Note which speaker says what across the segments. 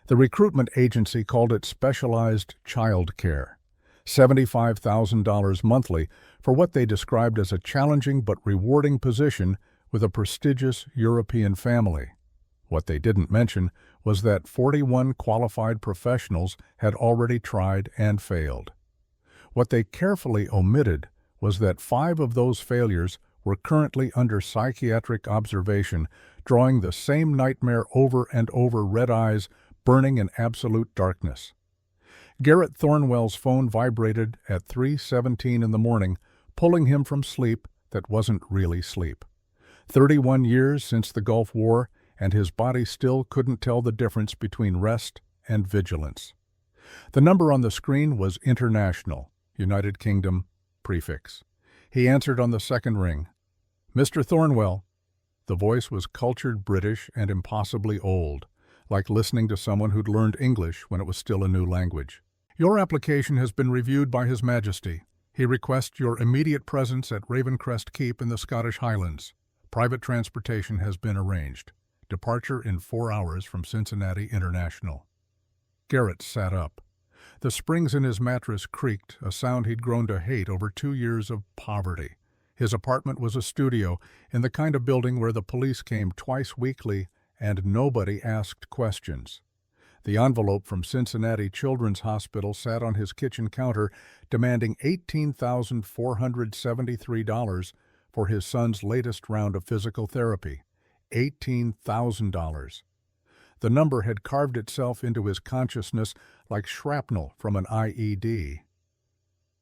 Speaker 1: The recruitment agency called it specialized child care, $75,000 monthly for what they described as a challenging but rewarding position with a prestigious European family. What they didn't mention was that 41 qualified professionals had already tried and failed. What they carefully omitted was that 5 of those failures were currently under psychiatric observation, drawing the same nightmare over and over, red eyes burning in absolute darkness. Garrett Thornwell's phone vibrated at 3:17 in the morning, pulling him from sleep that wasn't really sleep. 31 years since the Gulf War, and his body still couldn't tell the difference between rest and vigilance. The number on the screen was international, United Kingdom, prefix. He answered on the second ring. "Mr. Thornwell." The voice was cultured British and impossibly old, like listening to someone who'd learned English when it was still a new language. "Your application has been reviewed by His Majesty. He requests your immediate presence at Ravencrest Keep in the Scottish Highlands. Private transportation has been arranged. Departure in 4 hours from Cincinnati International." Garrett sat up. The springs in his mattress creaked, a sound he'd grown to hate over 2 years of poverty. His apartment was a studio in the kind of building where the police came twice weekly and nobody asked questions. The envelope from Cincinnati Children's Hospital sat on his kitchen counter, demanding $18,473 for his son's latest round of physical therapy. $18,000. The number had carved itself into his consciousness like shrapnel from an IED.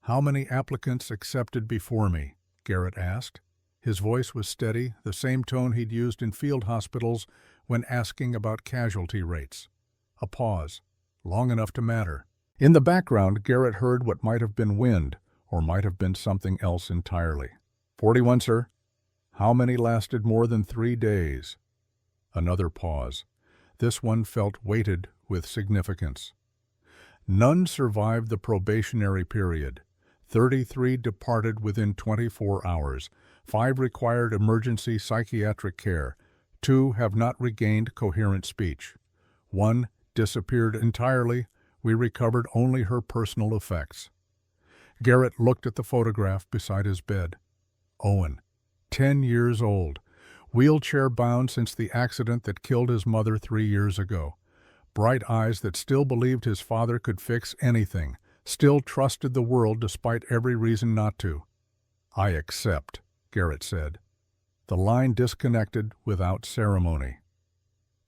Speaker 1: "How many applicants accepted before me?" Garrett asked. His voice was steady, the same tone he'd used in field hospitals when asking about casualty rates. A pause, long enough to matter. In the background, Garrett heard what might have been wind, or might have been something else entirely. 41, sir." "How many lasted more than 3 days?" Another pause. This one felt weighted with significance. "None survived the probationary period. 33 departed within 24 hours. 5 required emergency psychiatric care. 2 have not regained coherent speech. 1 disappeared entirely. We recovered only her personal effects." Garrett looked at the photograph beside his bed. Owen, 10 years old, wheelchair-bound since the accident that killed his mother 3 years ago. Bright eyes that still believed his father could fix anything, still trusted the world despite every reason not to. "I accept," Garrett said. The line disconnected without ceremony.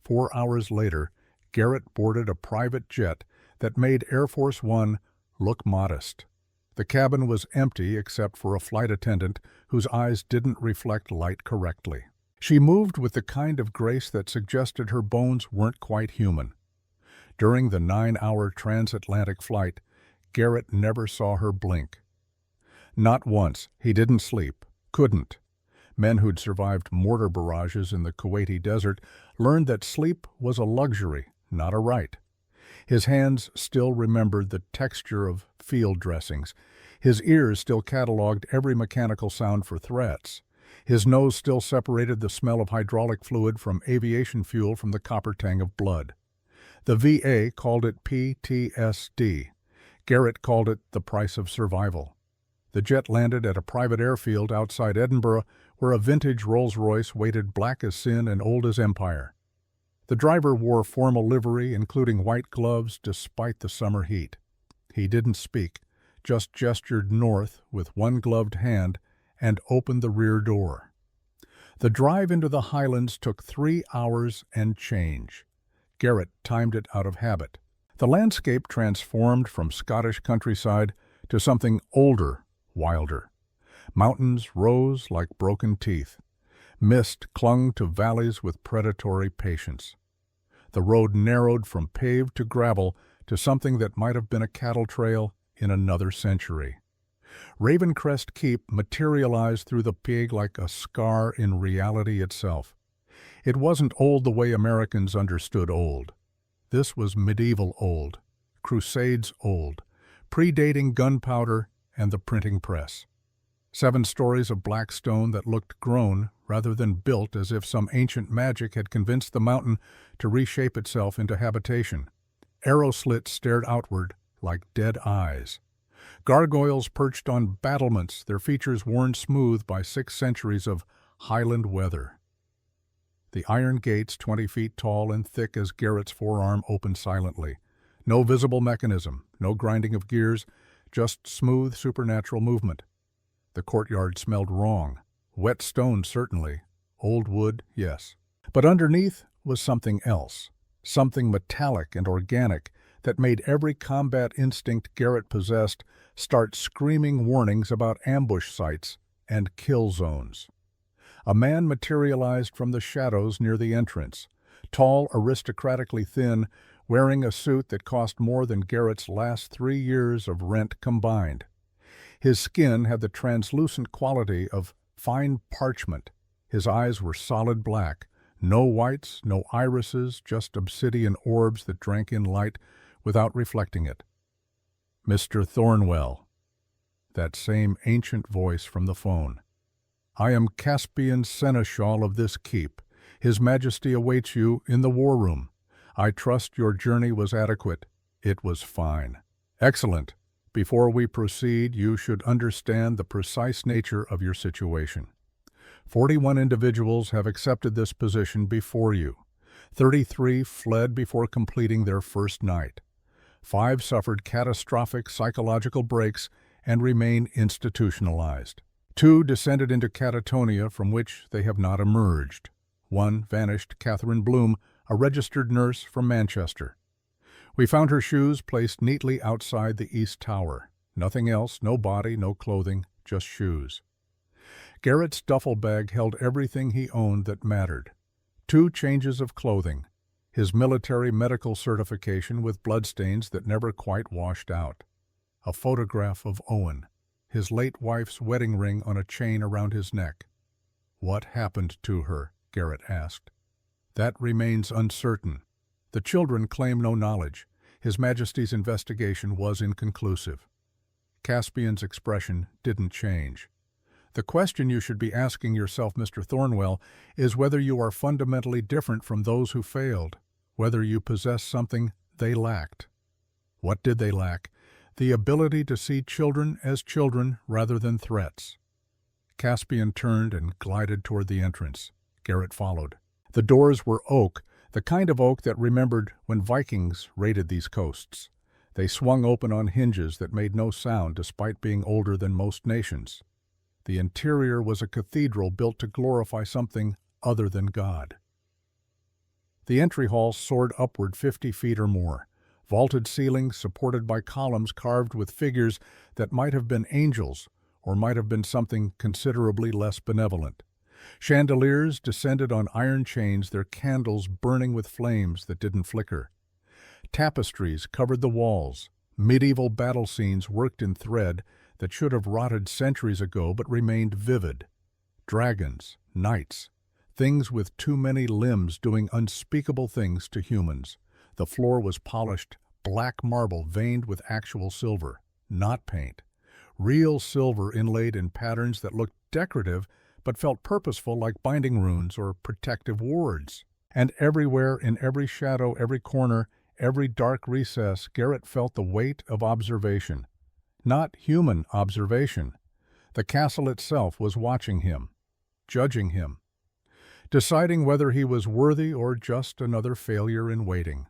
Speaker 1: 4 hours later, Garrett boarded a private jet that made Air Force One look modest. The cabin was empty except for a flight attendant whose eyes didn't reflect light correctly. She moved with the kind of grace that suggested her bones weren't quite human. During the 9-hour transatlantic flight, Garrett never saw her blink. Not once. He didn't sleep. Couldn't. Men who'd survived mortar barrages in the Kuwaiti desert learned that sleep was a luxury, not a right. His hands still remembered the texture of field dressings. His ears still cataloged every mechanical sound for threats. His nose still separated the smell of hydraulic fluid from aviation fuel from the copper tang of blood. The VA called it PTSD. Garrett called it the price of survival. The jet landed at a private airfield outside Edinburgh, where a vintage Rolls-Royce waited black as sin and old as empire. The driver wore formal livery, including white gloves, despite the summer heat. He didn't speak, just gestured north with one gloved hand and opened the rear door. The drive into the Highlands took 3 hours and change. Garrett timed it out of habit. The landscape transformed from Scottish countryside to something older, wilder. Mountains rose like broken teeth. Mist clung to valleys with predatory patience. The road narrowed from paved to gravel to something that might have been a cattle trail in another century. Ravencrest Keep materialized through the pig like a scar in reality itself. It wasn't old the way Americans understood old. This was medieval old, Crusades old, predating gunpowder and the printing press. 7 stories of black stone that looked grown rather than built, as if some ancient magic had convinced the mountain to reshape itself into habitation. Arrow slits stared outward like dead eyes. Gargoyles perched on battlements, their features worn smooth by 6 centuries of highland weather. The iron gates, 20 feet tall and thick as Garrett's forearm, opened silently. No visible mechanism, no grinding of gears, just smooth supernatural movement. The courtyard smelled wrong. Wet stone, certainly. Old wood, yes. But underneath was something else. Something metallic and organic that made every combat instinct Garrett possessed start screaming warnings about ambush sites and kill zones. A man materialized from the shadows near the entrance, tall, aristocratically thin, wearing a suit that cost more than Garrett's last 3 years of rent combined. His skin had the translucent quality of fine parchment. His eyes were solid black, no whites, no irises, just obsidian orbs that drank in light without reflecting it. "Mr. Thornwell," that same ancient voice from the phone. "I am Caspian Seneschal of this keep. His Majesty awaits you in the war room. I trust your journey was adequate." It was fine. "Excellent. Before we proceed, you should understand the precise nature of your situation. 41 individuals have accepted this position before you. 33 fled before completing their first night. 5 suffered catastrophic psychological breaks and remain institutionalized. 2 descended into catatonia from which they have not emerged. 1 vanished, Catherine Bloom, a registered nurse from Manchester. We found her shoes placed neatly outside the East Tower. Nothing else, no body, no clothing, just shoes. Garrett's duffel bag held everything he owned that mattered. 2 changes of clothing, his military medical certification with bloodstains that never quite washed out, a photograph of Owen, his late wife's wedding ring on a chain around his neck. "What happened to her?" Garrett asked. "That remains uncertain. The children claim no knowledge. His Majesty's investigation was inconclusive." Caspian's expression didn't change. "The question you should be asking yourself, Mr. Thornwell, is whether you are fundamentally different from those who failed, whether you possess something they lacked." What did they lack? The ability to see children as children rather than threats. Caspian turned and glided toward the entrance. Garrett followed. The doors were oak, the kind of oak that remembered when Vikings raided these coasts. They swung open on hinges that made no sound despite being older than most nations. The interior was a cathedral built to glorify something other than God. The entry hall soared upward 50 feet or more, vaulted ceilings supported by columns carved with figures that might have been angels or might have been something considerably less benevolent. Chandeliers descended on iron chains, their candles burning with flames that didn't flicker. Tapestries covered the walls, medieval battle scenes worked in thread that should have rotted centuries ago but remained vivid. Dragons, knights, things with too many limbs doing unspeakable things to humans. The floor was polished, black marble veined with actual silver, not paint. Real silver inlaid in patterns that looked decorative but felt purposeful like binding runes or protective wards. And everywhere, in every shadow, every corner, every dark recess, Garrett felt the weight of observation. Not human observation. The castle itself was watching him, judging him, deciding whether he was worthy or just another failure in waiting.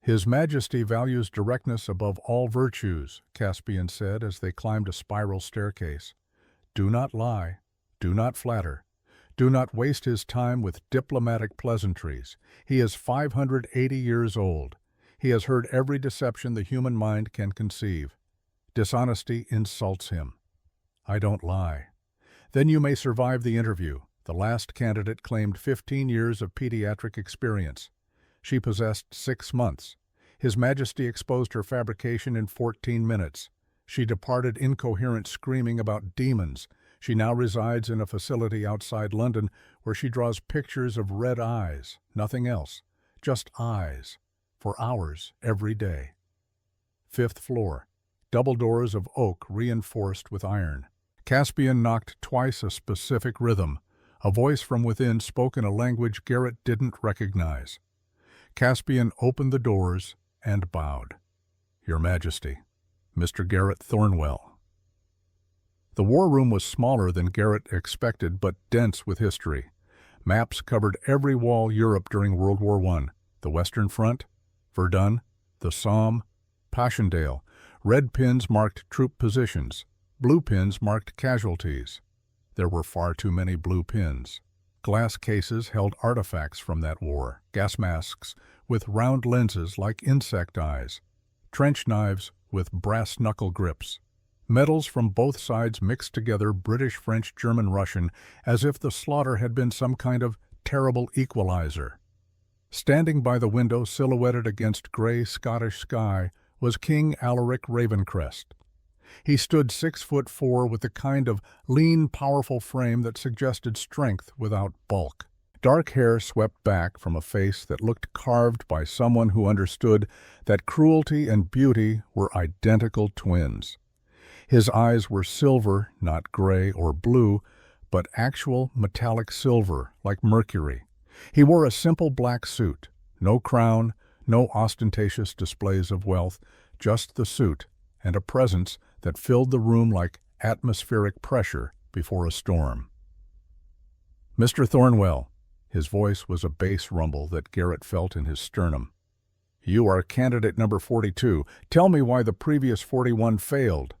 Speaker 1: "His Majesty values directness above all virtues," Caspian said as they climbed a spiral staircase. "Do not lie. Do not flatter. Do not waste his time with diplomatic pleasantries. He is 580 years old. He has heard every deception the human mind can conceive. Dishonesty insults him." "I don't lie." "Then you may survive the interview." The last candidate claimed 15 years of pediatric experience. She possessed 6 months. His Majesty exposed her fabrication in 14 minutes. She departed incoherent, screaming about demons. She now resides in a facility outside London where she draws pictures of red eyes, nothing else, just eyes, for hours every day. 5th floor, double doors of oak reinforced with iron. Caspian knocked twice a specific rhythm. A voice from within spoke in a language Garrett didn't recognize. Caspian opened the doors and bowed. "Your Majesty, Mr. Garrett Thornwell." The war room was smaller than Garrett expected, but dense with history. Maps covered every wall Europe during World War I. The Western Front, Verdun, the Somme, Passchendaele. Red pins marked troop positions. Blue pins marked casualties. There were far too many blue pins. Glass cases held artifacts from that war, gas masks with round lenses like insect eyes, trench knives with brass knuckle grips. Medals from both sides mixed together, British, French, German, Russian, as if the slaughter had been some kind of terrible equalizer. Standing by the window, silhouetted against gray Scottish sky, was King Alaric Ravencrest. He stood 6'4" with the kind of lean, powerful frame that suggested strength without bulk. Dark hair swept back from a face that looked carved by someone who understood that cruelty and beauty were identical twins. His eyes were silver, not gray or blue, but actual metallic silver, like mercury. He wore a simple black suit, no crown, no ostentatious displays of wealth, just the suit and a presence that filled the room like atmospheric pressure before a storm. "Mr. Thornwell," his voice was a bass rumble that Garrett felt in his sternum. "You are candidate number 42. Tell me why the previous 41 failed."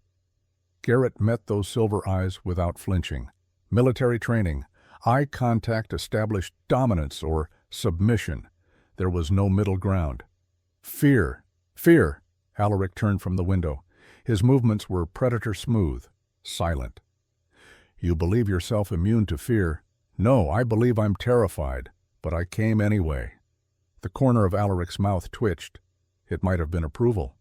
Speaker 1: Garrett met those silver eyes without flinching. Military training, eye contact established dominance or submission. There was no middle ground. "Fear! Fear!" Alaric turned from the window. His movements were predator smooth, silent. "You believe yourself immune to fear. No, I believe I'm terrified, but I came anyway." The corner of Alaric's mouth twitched. It might have been approval.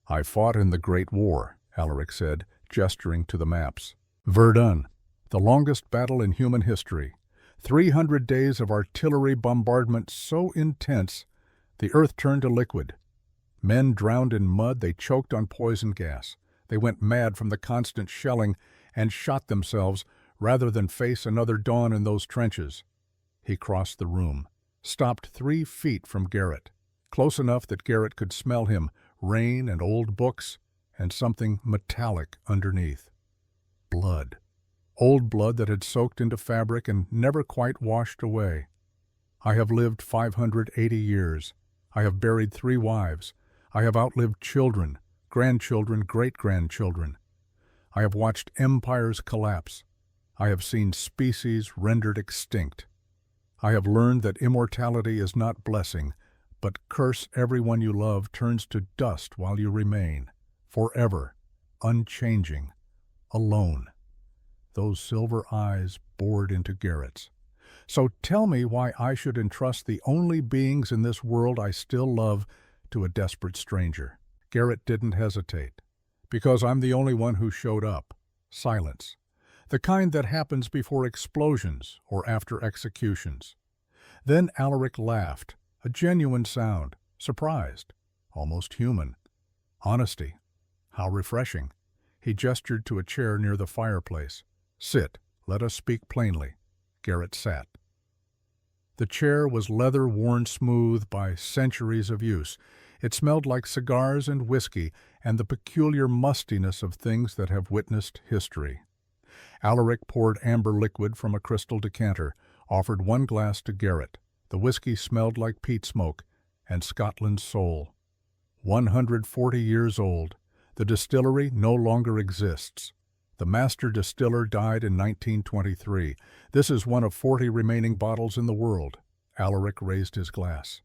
Speaker 1: "I fought in the Great War," Alaric said, gesturing to the maps. "Verdun, the longest battle in human history. 300 days of artillery bombardment so intense the earth turned to liquid. Men drowned in mud, they choked on poison gas. They went mad from the constant shelling and shot themselves rather than face another dawn in those trenches." He crossed the room, stopped 3 feet from Garrett, close enough that Garrett could smell him, rain and old books, and something metallic underneath. Blood. Old blood that had soaked into fabric and never quite washed away. "I have lived 580 years. I have buried 3 wives. I have outlived children, grandchildren, great-grandchildren. I have watched empires collapse. I have seen species rendered extinct. I have learned that immortality is not blessing, but curse everyone you love turns to dust while you remain, forever, unchanging, alone." Those silver eyes bored into Garrett's. "So tell me why I should entrust the only beings in this world I still love to a desperate stranger." Garrett didn't hesitate. "Because I'm the only one who showed up." Silence. The kind that happens before explosions or after executions. Then Alaric laughed, a genuine sound, surprised, almost human. Honesty. How refreshing. He gestured to a chair near the fireplace. "Sit, let us speak plainly." Garrett sat. The chair was leather worn smooth by centuries of use. It smelled like cigars and whiskey and the peculiar mustiness of things that have witnessed history. Alaric poured amber liquid from a crystal decanter, offered 1 glass to Garrett. The whiskey smelled like peat smoke and Scotland's soul. 140 years old. The distillery no longer exists. The master distiller died in 1923. This is one of 40 remaining bottles in the world. Alaric raised his glass.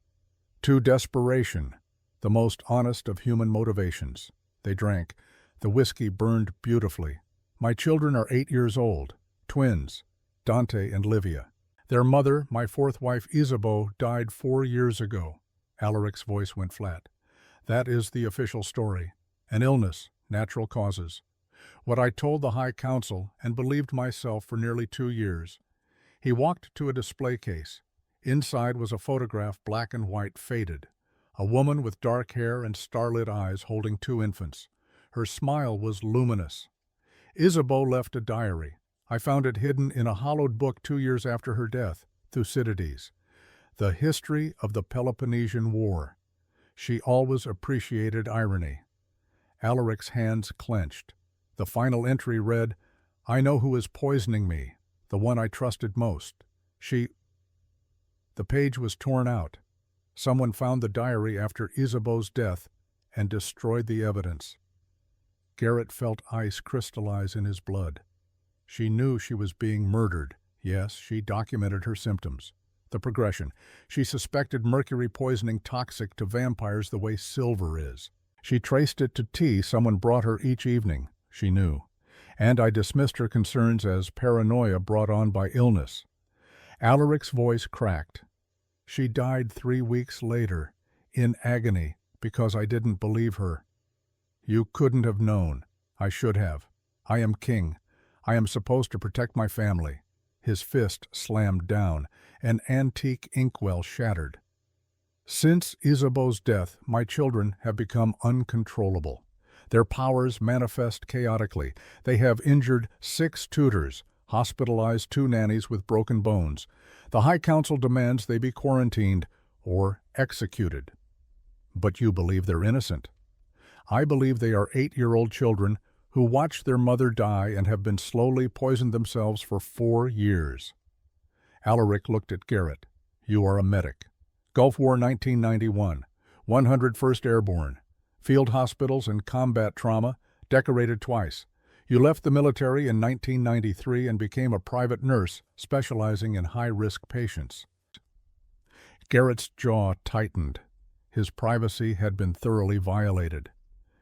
Speaker 1: "To desperation, the most honest of human motivations." They drank. The whiskey burned beautifully. "My children are 8 years old, twins, Dante and Livia. Their mother, my 4th wife Isabeau, died 4 years ago." Alaric's voice went flat. "That is the official story. An illness, natural causes. What I told the High Council and believed myself for nearly 2 years." He walked to a display case. Inside was a photograph, black and white, faded. A woman with dark hair and starlit eyes holding 2 infants. Her smile was luminous. Isabeau left a diary. I found it hidden in a hollowed book 2 years after her death, Thucydides. The history of the Peloponnesian War. She always appreciated irony. Alaric's hands clenched. The final entry read, "I know who is poisoning me, the one I trusted most. She—" The page was torn out. Someone found the diary after Isabeau's death and destroyed the evidence. Garrett felt ice crystallize in his blood. She knew she was being murdered. Yes, she documented her symptoms. The progression. She suspected mercury poisoning toxic to vampires the way silver is. She traced it to tea someone brought her each evening, she knew. And I dismissed her concerns as paranoia brought on by illness. Alaric's voice cracked. She died 3 weeks later, in agony, because I didn't believe her. You couldn't have known. I should have. I am king. I am supposed to protect my family. His fist slammed down. An antique inkwell shattered. Since Isabeau's death, my children have become uncontrollable. Their powers manifest chaotically. They have injured 6 tutors, hospitalized 2 nannies with broken bones. The High Council demands they be quarantined or executed. But you believe they're innocent. I believe they are 8-year-old children who watched their mother die and have been slowly poisoned themselves for 4 years. Alaric looked at Garrett. You are a medic. Gulf War 1991, 101st Airborne, field hospitals and combat trauma, decorated twice. You left the military in 1993 and became a private nurse specializing in high-risk patients. Garrett's jaw tightened. His privacy had been thoroughly violated.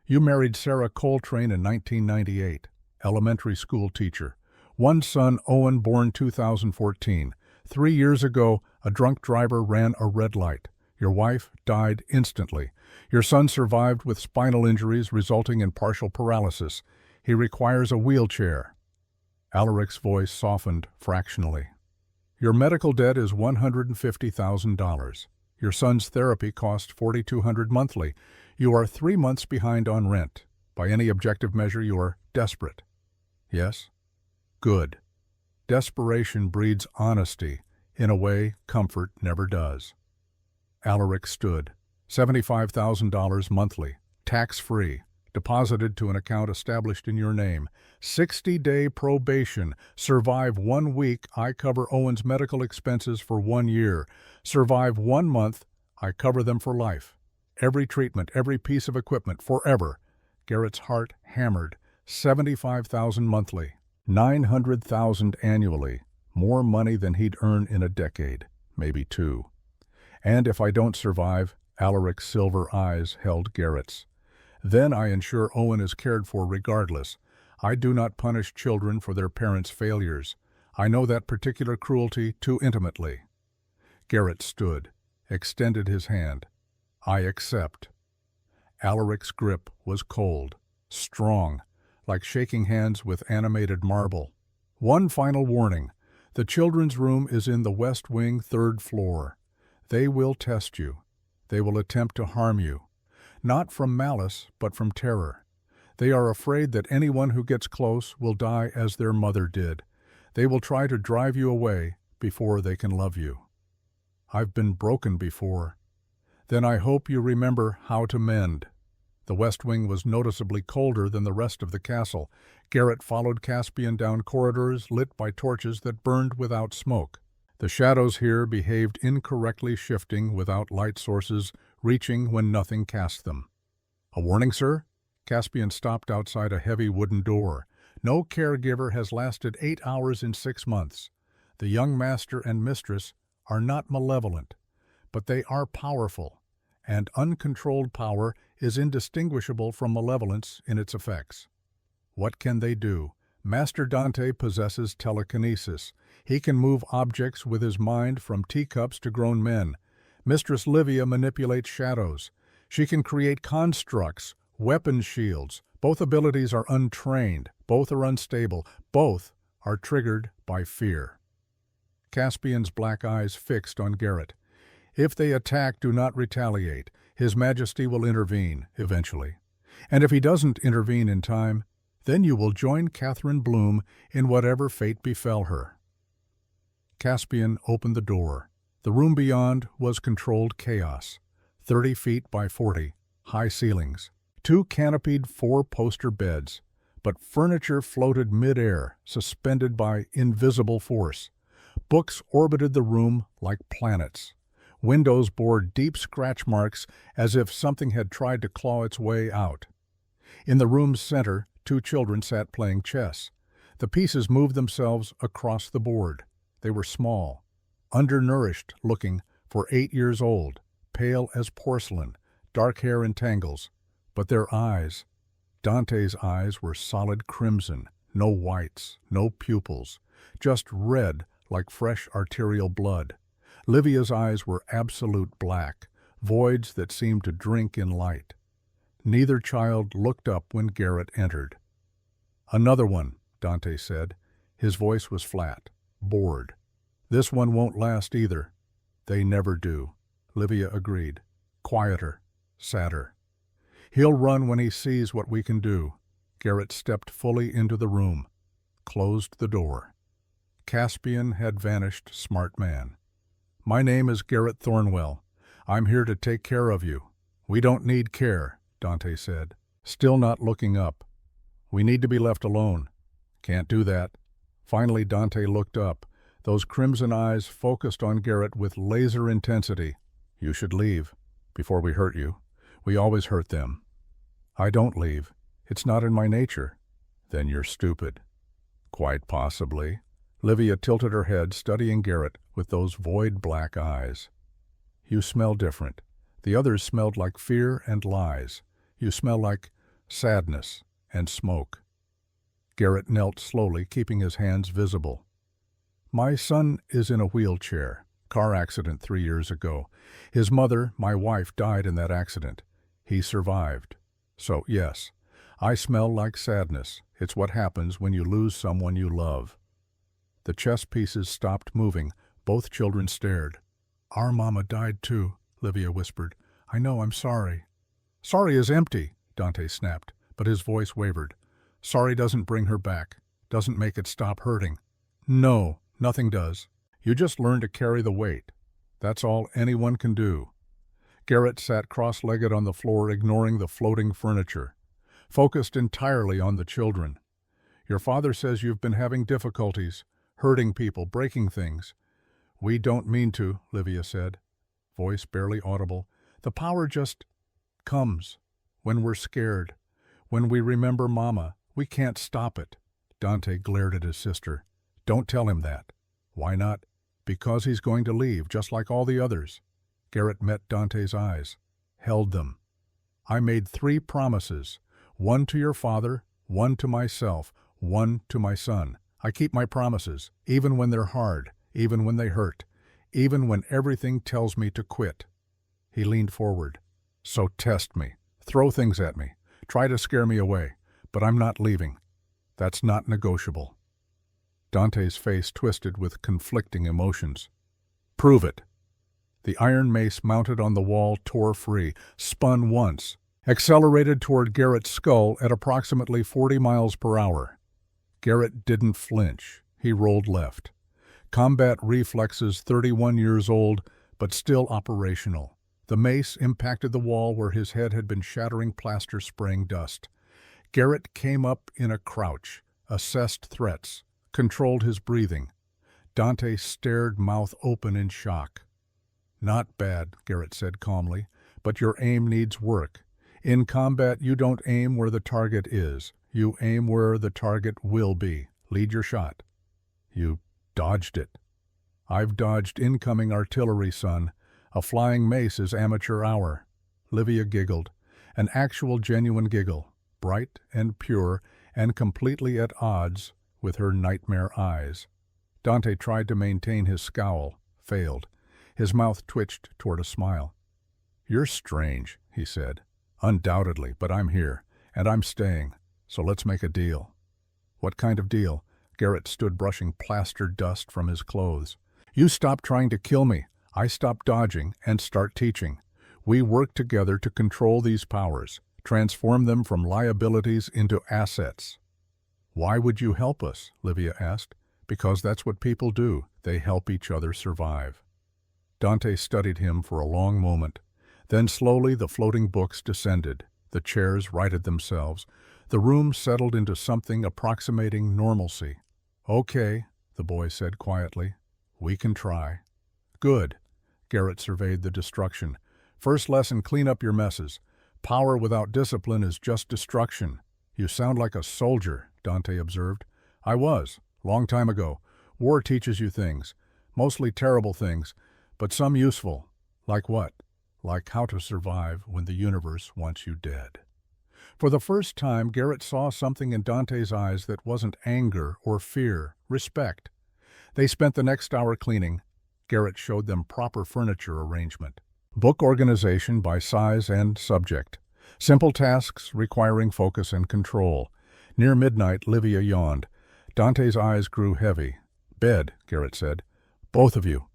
Speaker 1: You married Sarah Coltrane in 1998, elementary school teacher. 1 son, Owen, born 2014. 3 years ago, a drunk driver ran a red light. Your wife died instantly. Your son survived with spinal injuries resulting in partial paralysis. He requires a wheelchair. Alaric's voice softened fractionally. Your medical debt is $150,000. Your son's therapy costs $4,200 monthly. You are 3 months behind on rent. By any objective measure, you are desperate. Yes? Good. Desperation breeds honesty. In a way, comfort never does. Alaric stood. $75,000 monthly, tax-free, deposited to an account established in your name. 60-day probation. Survive 1 week, I cover Owen's medical expenses for 1 year. Survive 1 month, I cover them for life. Every treatment, every piece of equipment, forever. Garrett's heart hammered. $75,000 monthly. $900,000 annually. More money than he'd earn in a decade, maybe 2. And if I don't survive, Alaric's silver eyes held Garrett's. Then I ensure Owen is cared for regardless. I do not punish children for their parents' failures. I know that particular cruelty too intimately. Garrett stood, extended his hand. I accept. Alaric's grip was cold, strong, like shaking hands with animated marble. One final warning. The children's room is in the West Wing, 3rd floor. They will test you. They will attempt to harm you. Not from malice, but from terror. They are afraid that anyone who gets close will die as their mother did. They will try to drive you away before they can love you. I've been broken before. Then I hope you remember how to mend. The West Wing was noticeably colder than the rest of the castle. Garrett followed Caspian down corridors lit by torches that burned without smoke. The shadows here behaved incorrectly, shifting without light sources, reaching when nothing cast them. A warning, sir? Caspian stopped outside a heavy wooden door. No caregiver has lasted 8 hours in 6 months. The young master and mistress are not malevolent, but they are powerful, and uncontrolled power is indistinguishable from malevolence in its effects. What can they do? Master Dante possesses telekinesis. He can move objects with his mind from teacups to grown men. Mistress Livia manipulates shadows. She can create constructs, weapon shields. Both abilities are untrained. Both are unstable. Both are triggered by fear. Caspian's black eyes fixed on Garrett. If they attack, do not retaliate. His Majesty will intervene, eventually. And if he doesn't intervene in time, then you will join Catherine Bloom in whatever fate befell her. Caspian opened the door. The room beyond was controlled chaos. 30 feet by 40, high ceilings. 2 canopied 4-poster beds, but furniture floated mid-air, suspended by invisible force. Books orbited the room like planets. Windows bore deep scratch marks as if something had tried to claw its way out. In the room's center, 2 children sat playing chess. The pieces moved themselves across the board. They were small, undernourished looking, for 8 years old, pale as porcelain, dark hair in tangles. But their eyes, Dante's eyes, were solid crimson, no whites, no pupils, just red like fresh arterial blood. Livia's eyes were absolute black, voids that seemed to drink in light. Neither child looked up when Garrett entered. "Another one," Dante said. His voice was flat, bored. "This one won't last either." "They never do," Livia agreed. "Quieter, sadder." "He'll run when he sees what we can do." Garrett stepped fully into the room, closed the door. Caspian had vanished, smart man. "My name is Garrett Thornwell. I'm here to take care of you." "We don't need care," Dante said, still not looking up. "We need to be left alone." "Can't do that." Finally Dante looked up, those crimson eyes focused on Garrett with laser intensity. "You should leave, before we hurt you. We always hurt them." "I don't leave. It's not in my nature." "Then you're stupid." "Quite possibly." Livia tilted her head, studying Garrett with those void black eyes. "You smell different. The others smelled like fear and lies. You smell like sadness and smoke." Garrett knelt slowly, keeping his hands visible. "My son is in a wheelchair. Car accident 3 years ago. His mother, my wife, died in that accident. He survived. So, yes, I smell like sadness. It's what happens when you lose someone you love." The chess pieces stopped moving. Both children stared. "Our mama died too," Livia whispered. "I know, I'm sorry." "Sorry is empty," Dante snapped, but his voice wavered. "Sorry doesn't bring her back, doesn't make it stop hurting." "No, nothing does. You just learn to carry the weight. That's all anyone can do." Garrett sat cross-legged on the floor, ignoring the floating furniture, focused entirely on the children. "Your father says you've been having difficulties, hurting people, breaking things." "We don't mean to," Livia said, voice barely audible. "The power just comes when we're scared, when we remember Mama. We can't stop it." Dante glared at his sister. "Don't tell him that." "Why not?" "Because he's going to leave, just like all the others." Garrett met Dante's eyes, held them. "I made 3 promises, 1 to your father, 1 to myself, 1 to my son. I keep my promises, even when they're hard, even when they hurt, even when everything tells me to quit." He leaned forward. "So test me, throw things at me, try to scare me away, but I'm not leaving. That's not negotiable." Dante's face twisted with conflicting emotions. "Prove it." The iron mace mounted on the wall tore free, spun once, accelerated toward Garrett's skull at approximately 40 miles per hour. Garrett didn't flinch. He rolled left. Combat reflexes, 31 years old, but still operational. The mace impacted the wall where his head had been shattering plaster, spraying dust. Garrett came up in a crouch, assessed threats, controlled his breathing. Dante stared, mouth open in shock. "Not bad," Garrett said calmly, "but your aim needs work. In combat, you don't aim where the target is. You aim where the target will be. Lead your shot." "You dodged it." "I've dodged incoming artillery, son. A flying mace is amateur hour." Livia giggled, an actual genuine giggle, bright and pure and completely at odds with her nightmare eyes. Dante tried to maintain his scowl, failed. His mouth twitched toward a smile. "You're strange," he said. "Undoubtedly, but I'm here, and I'm staying. So let's make a deal." "What kind of deal?" Garrett stood brushing plaster dust from his clothes. "You stop trying to kill me. I stop dodging and start teaching. We work together to control these powers, transform them from liabilities into assets." "Why would you help us?" Livia asked. "Because that's what people do. They help each other survive." Dante studied him for a long moment. Then slowly the floating books descended. The chairs righted themselves. The room settled into something approximating normalcy. "Okay," the boy said quietly. "We can try." "Good." Garrett surveyed the destruction. "First lesson, clean up your messes. Power without discipline is just destruction." "You sound like a soldier," Dante observed. "I was, long time ago. War teaches you things. Mostly terrible things, but some useful." "Like what?" "Like how to survive when the universe wants you dead." For the first time, Garrett saw something in Dante's eyes that wasn't anger or fear, respect. They spent the next hour cleaning. Garrett showed them proper furniture arrangement. Book organization by size and subject. Simple tasks requiring focus and control. Near midnight, Livia yawned. Dante's eyes grew heavy. "Bed," Garrett said. "Both of you."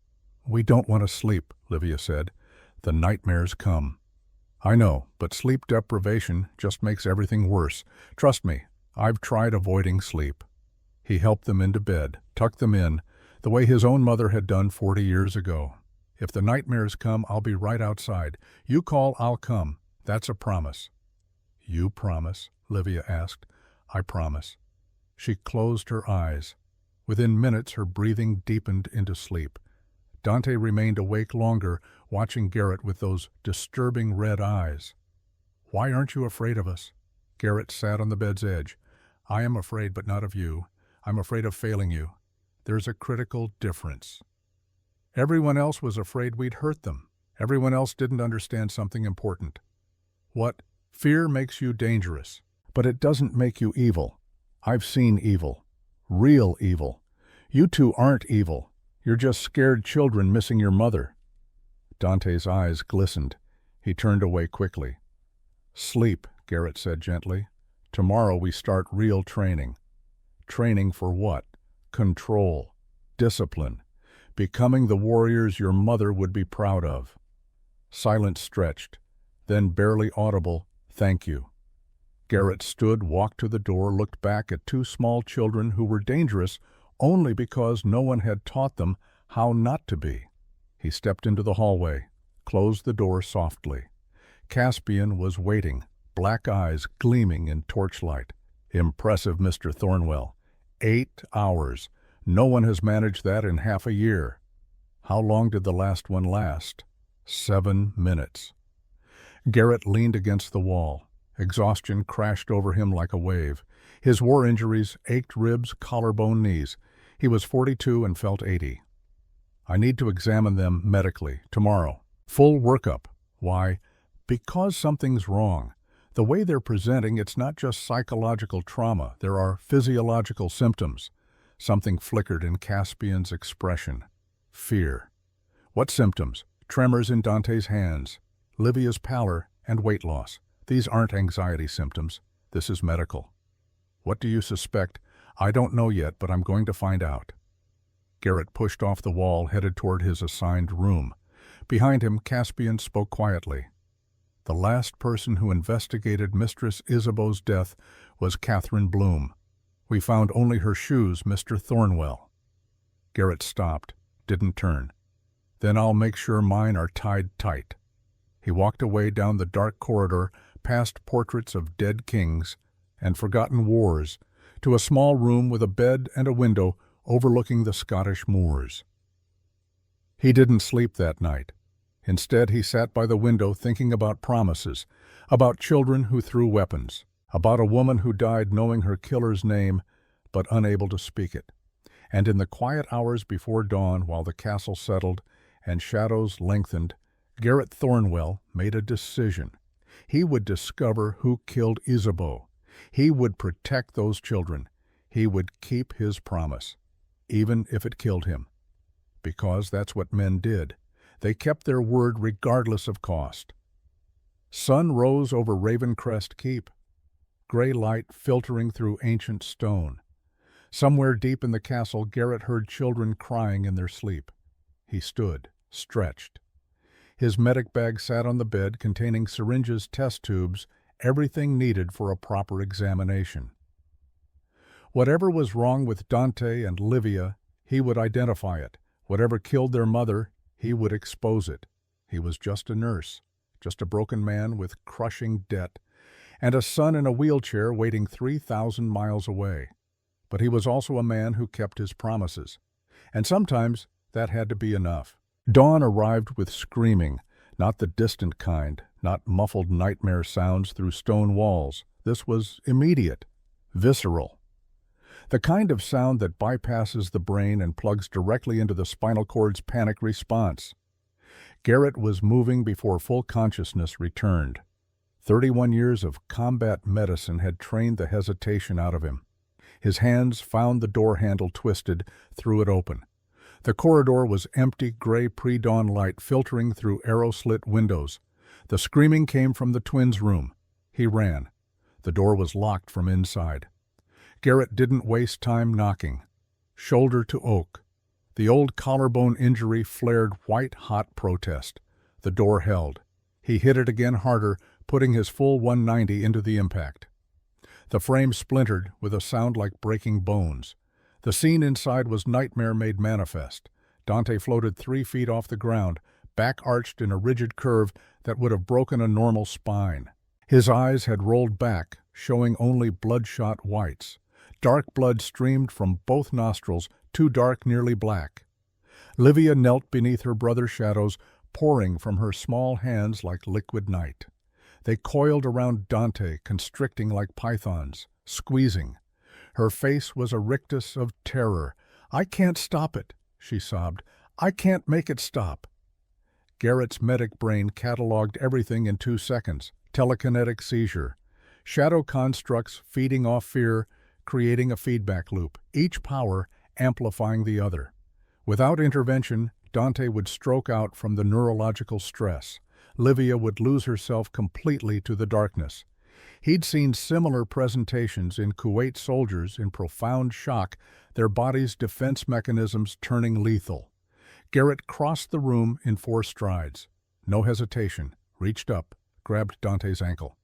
Speaker 1: "We don't want to sleep," Livia said. "The nightmares come." "I know, but sleep deprivation just makes everything worse. Trust me, I've tried avoiding sleep." He helped them into bed, tucked them in, the way his own mother had done 40 years ago. "If the nightmares come, I'll be right outside. You call, I'll come. That's a promise." "You promise?" Livia asked. "I promise." She closed her eyes. Within minutes, her breathing deepened into sleep. Dante remained awake longer, watching Garrett with those disturbing red eyes. "Why aren't you afraid of us?" Garrett sat on the bed's edge. "I am afraid, but not of you. I'm afraid of failing you. There's a critical difference. Everyone else was afraid we'd hurt them. Everyone else didn't understand something important." "What?" "Fear makes you dangerous, but it doesn't make you evil. I've seen evil. Real evil. You two aren't evil. You're just scared children missing your mother." Dante's eyes glistened. He turned away quickly. "Sleep," Garrett said gently. "Tomorrow we start real training." "Training for what?" "Control. Discipline. Becoming the warriors your mother would be proud of." Silence stretched. Then barely audible, "Thank you." Garrett stood, walked to the door, looked back at two small children who were dangerous only because no one had taught them how not to be. He stepped into the hallway, closed the door softly. Caspian was waiting, black eyes gleaming in torchlight. "Impressive, Mr. Thornwell. 8 hours. No one has managed that in half a year." "How long did the last one last?" 7 minutes. Garrett leaned against the wall. Exhaustion crashed over him like a wave. His war injuries ached ribs, collarbone, knees. He was 42 and felt 80. "I need to examine them medically, tomorrow. Full workup." "Why?" "Because something's wrong. The way they're presenting, it's not just psychological trauma. There are physiological symptoms." Something flickered in Caspian's expression. Fear. "What symptoms?" "Tremors in Dante's hands, Livia's pallor, and weight loss. These aren't anxiety symptoms. This is medical." "What do you suspect?" "I don't know yet, but I'm going to find out." Garrett pushed off the wall, headed toward his assigned room. Behind him, Caspian spoke quietly. "The last person who investigated Mistress Isabeau's death was Catherine Bloom. We found only her shoes, Mr. Thornwell." Garrett stopped, didn't turn. "Then I'll make sure mine are tied tight." He walked away down the dark corridor, past portraits of dead kings and forgotten wars, to a small room with a bed and a window overlooking the Scottish moors. He didn't sleep that night. Instead, he sat by the window thinking about promises, about children who threw weapons, about a woman who died knowing her killer's name but unable to speak it. And in the quiet hours before dawn, while the castle settled and shadows lengthened, Garrett Thornwell made a decision. He would discover who killed Isabeau. He would protect those children. He would keep his promise, even if it killed him. Because that's what men did. They kept their word regardless of cost. Sun rose over Ravencrest Keep, gray light filtering through ancient stone. Somewhere deep in the castle, Garrett heard children crying in their sleep. He stood, stretched. His medic bag sat on the bed, containing syringes, test tubes, everything needed for a proper examination. Whatever was wrong with Dante and Livia, he would identify it. Whatever killed their mother, he would expose it. He was just a nurse, just a broken man with crushing debt, and a son in a wheelchair waiting 3,000 miles away. But he was also a man who kept his promises. And sometimes that had to be enough. Dawn arrived with screaming, not the distant kind, not muffled nightmare sounds through stone walls. This was immediate, visceral. The kind of sound that bypasses the brain and plugs directly into the spinal cord's panic response. Garrett was moving before full consciousness returned. 31 years of combat medicine had trained the hesitation out of him. His hands found the door handle twisted, threw it open. The corridor was empty, gray pre-dawn light filtering through arrow-slit windows. The screaming came from the twins' room. He ran. The door was locked from inside. Garrett didn't waste time knocking. Shoulder to oak. The old collarbone injury flared white-hot protest. The door held. He hit it again harder, putting his full 190 into the impact. The frame splintered with a sound like breaking bones. The scene inside was nightmare made manifest. Dante floated 3 feet off the ground, back arched in a rigid curve that would have broken a normal spine. His eyes had rolled back, showing only bloodshot whites. Dark blood streamed from both nostrils, too dark, nearly black. Livia knelt beneath her brother's shadows, pouring from her small hands like liquid night. They coiled around Dante, constricting like pythons, squeezing. Her face was a rictus of terror. "I can't stop it," she sobbed. "I can't make it stop." Garrett's medic brain cataloged everything in 2 seconds. Telekinetic seizure. Shadow constructs feeding off fear, creating a feedback loop, each power amplifying the other. Without intervention, Dante would stroke out from the neurological stress. Livia would lose herself completely to the darkness. He'd seen similar presentations in Kuwait soldiers in profound shock, their bodies' defense mechanisms turning lethal. Garrett crossed the room in 4 strides. No hesitation, reached up, grabbed Dante's ankle.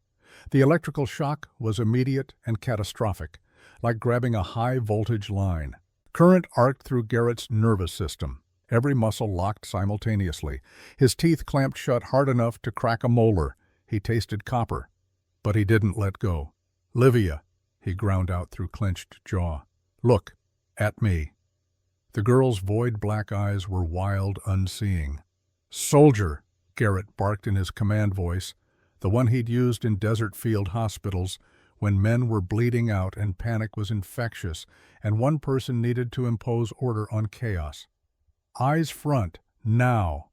Speaker 1: The electrical shock was immediate and catastrophic, like grabbing a high-voltage line. Current arced through Garrett's nervous system. Every muscle locked simultaneously. His teeth clamped shut hard enough to crack a molar. He tasted copper. But he didn't let go. "Livia," he ground out through clenched jaw. "Look at me." The girl's void black eyes were wild, unseeing. "Soldier," Garrett barked in his command voice, the one he'd used in desert field hospitals when men were bleeding out and panic was infectious and one person needed to impose order on chaos. "Eyes front, now."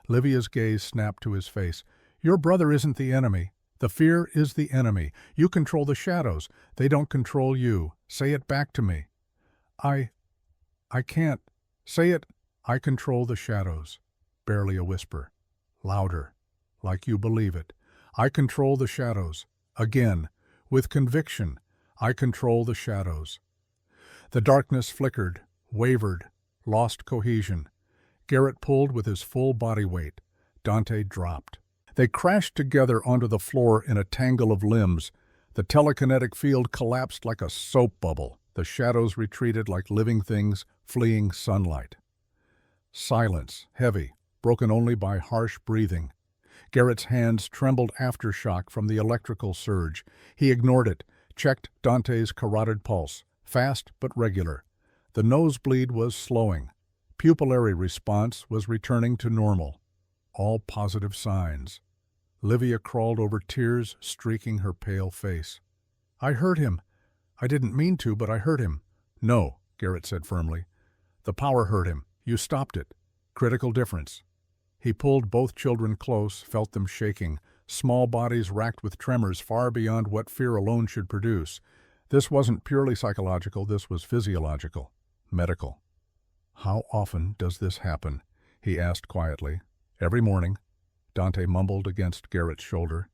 Speaker 1: Livia's gaze snapped to his face. "Your brother isn't the enemy. The fear is the enemy. You control the shadows. They don't control you. Say it back to me." I can't. Say it. "I control the shadows." Barely a whisper. Louder. Like you believe it. "I control the shadows." Again, with conviction. "I control the shadows." The darkness flickered, wavered, lost cohesion. Garrett pulled with his full body weight. Dante dropped. They crashed together onto the floor in a tangle of limbs. The telekinetic field collapsed like a soap bubble. The shadows retreated like living things fleeing sunlight. Silence, heavy, broken only by harsh breathing. Garrett's hands trembled aftershock from the electrical surge. He ignored it, checked Dante's carotid pulse, fast but regular. The nosebleed was slowing. Pupillary response was returning to normal. All positive signs. Livia crawled over, tears streaking her pale face. "I hurt him. I didn't mean to, but I hurt him." "No," Garrett said firmly. "The power hurt him. You stopped it. Critical difference." He pulled both children close, felt them shaking, small bodies racked with tremors far beyond what fear alone should produce. This wasn't purely psychological, this was physiological, medical. "How often does this happen?" he asked quietly. "Every morning," Dante mumbled against Garrett's shoulder.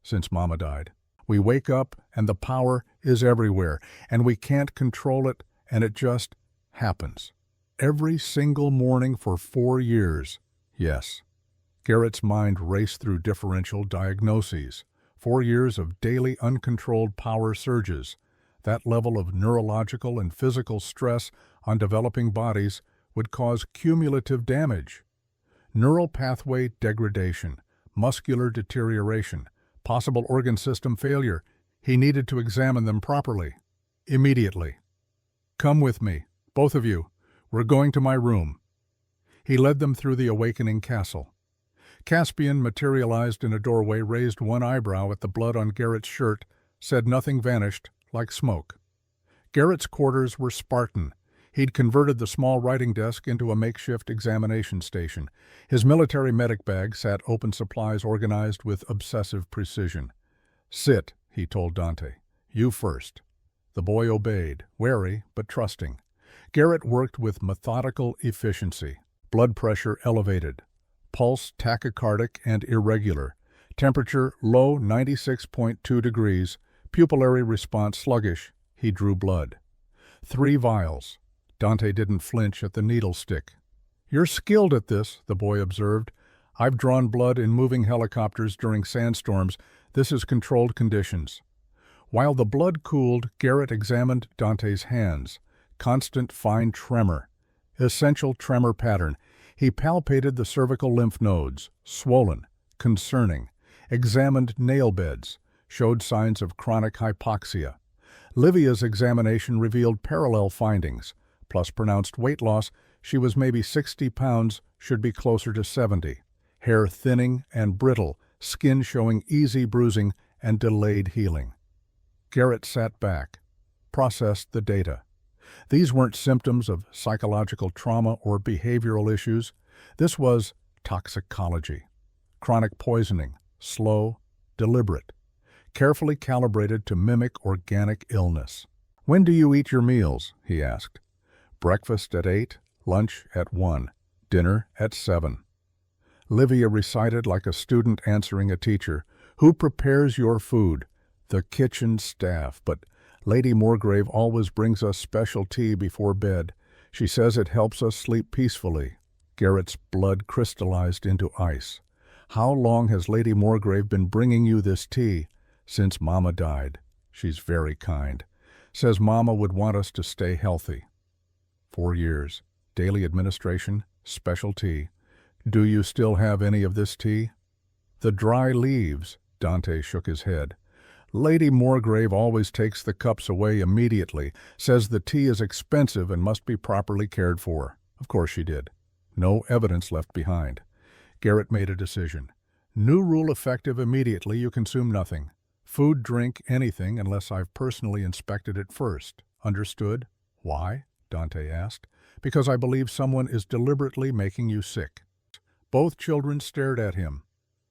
Speaker 1: "Since Mama died. We wake up and the power is everywhere, and we can't control it, and it just happens. Every single morning for 4 years. Yes." Garrett's mind raced through differential diagnoses. 4 years of daily uncontrolled power surges. That level of neurological and physical stress on developing bodies would cause cumulative damage. Neural pathway degradation, muscular deterioration, possible organ system failure. He needed to examine them properly. Immediately. "Come with me, both of you. We're going to my room." He led them through the awakening castle. Caspian materialized in a doorway, raised one eyebrow at the blood on Garrett's shirt, said nothing, vanished like smoke. Garrett's quarters were Spartan. He'd converted the small writing desk into a makeshift examination station. His military medic bag sat open supplies organized with obsessive precision. "Sit," he told Dante. "You first." The boy obeyed, wary but trusting. Garrett worked with methodical efficiency. Blood pressure elevated. Pulse tachycardic and irregular. Temperature low 96.2 degrees. Pupillary response sluggish. He drew blood. 3 vials. Dante didn't flinch at the needle stick. "You're skilled at this," the boy observed. "I've drawn blood in moving helicopters during sandstorms. This is controlled conditions." While the blood cooled, Garrett examined Dante's hands. Constant fine tremor. Essential tremor pattern. He palpated the cervical lymph nodes. Swollen. Concerning. Examined nail beds. Showed signs of chronic hypoxia. Livia's examination revealed parallel findings. Plus pronounced weight loss. She was maybe 60 pounds, should be closer to 70. Hair thinning and brittle, skin showing easy bruising and delayed healing. Garrett sat back, processed the data. These weren't symptoms of psychological trauma or behavioral issues. This was toxicology. Chronic poisoning, slow, deliberate, carefully calibrated to mimic organic illness. "When do you eat your meals?" he asked. "Breakfast at 8, lunch at 1, dinner at 7. Livia recited like a student answering a teacher. "Who prepares your food?" "The kitchen staff, but Lady Moorgrave always brings us special tea before bed. She says it helps us sleep peacefully." Garrett's blood crystallized into ice. "How long has Lady Moorgrave been bringing you this tea?" "Since Mama died. She's very kind. Says Mama would want us to stay healthy." 4 years. Daily administration, special tea. "Do you still have any of this tea?" "The dry leaves." Dante shook his head. "Lady Moorgrave always takes the cups away immediately, says the tea is expensive and must be properly cared for." Of course she did. No evidence left behind. Garrett made a decision. "New rule effective immediately, you consume nothing. Food, drink, anything unless I've personally inspected it first. Understood?" "Why?" Dante asked. "Because I believe someone is deliberately making you sick." Both children stared at him.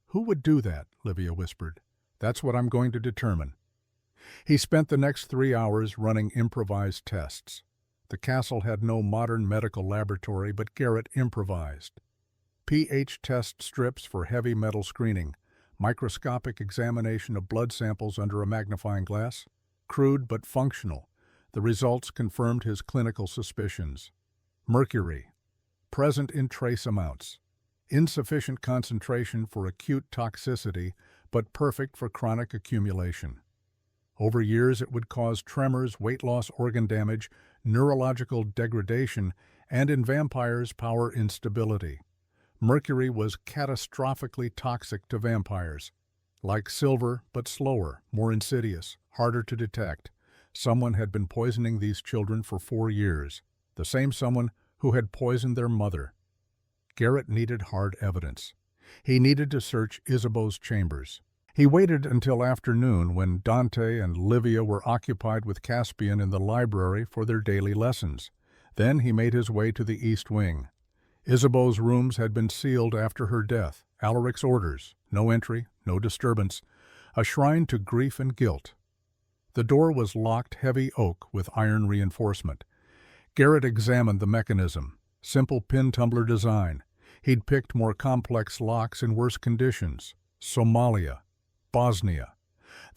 Speaker 1: "Who would do that?" Livia whispered. "That's what I'm going to determine." He spent the next 3 hours running improvised tests. The castle had no modern medical laboratory, but Garrett improvised. pH test strips for heavy metal screening, microscopic examination of blood samples under a magnifying glass, crude but functional. The results confirmed his clinical suspicions. Mercury, present in trace amounts. Insufficient concentration for acute toxicity, but perfect for chronic accumulation. Over years it would cause tremors, weight loss, organ damage, neurological degradation, and in vampires, power instability. Mercury was catastrophically toxic to vampires. Like silver, but slower, more insidious, harder to detect. Someone had been poisoning these children for 4 years. The same someone who had poisoned their mother. Garrett needed hard evidence. He needed to search Isabeau's chambers. He waited until afternoon when Dante and Livia were occupied with Caspian in the library for their daily lessons. Then he made his way to the East Wing. Isabeau's rooms had been sealed after her death. Alaric's orders. No entry, no disturbance. A shrine to grief and guilt. The door was locked, heavy oak with iron reinforcement. Garrett examined the mechanism. Simple pin tumbler design. He'd picked more complex locks in worse conditions. Somalia. Bosnia.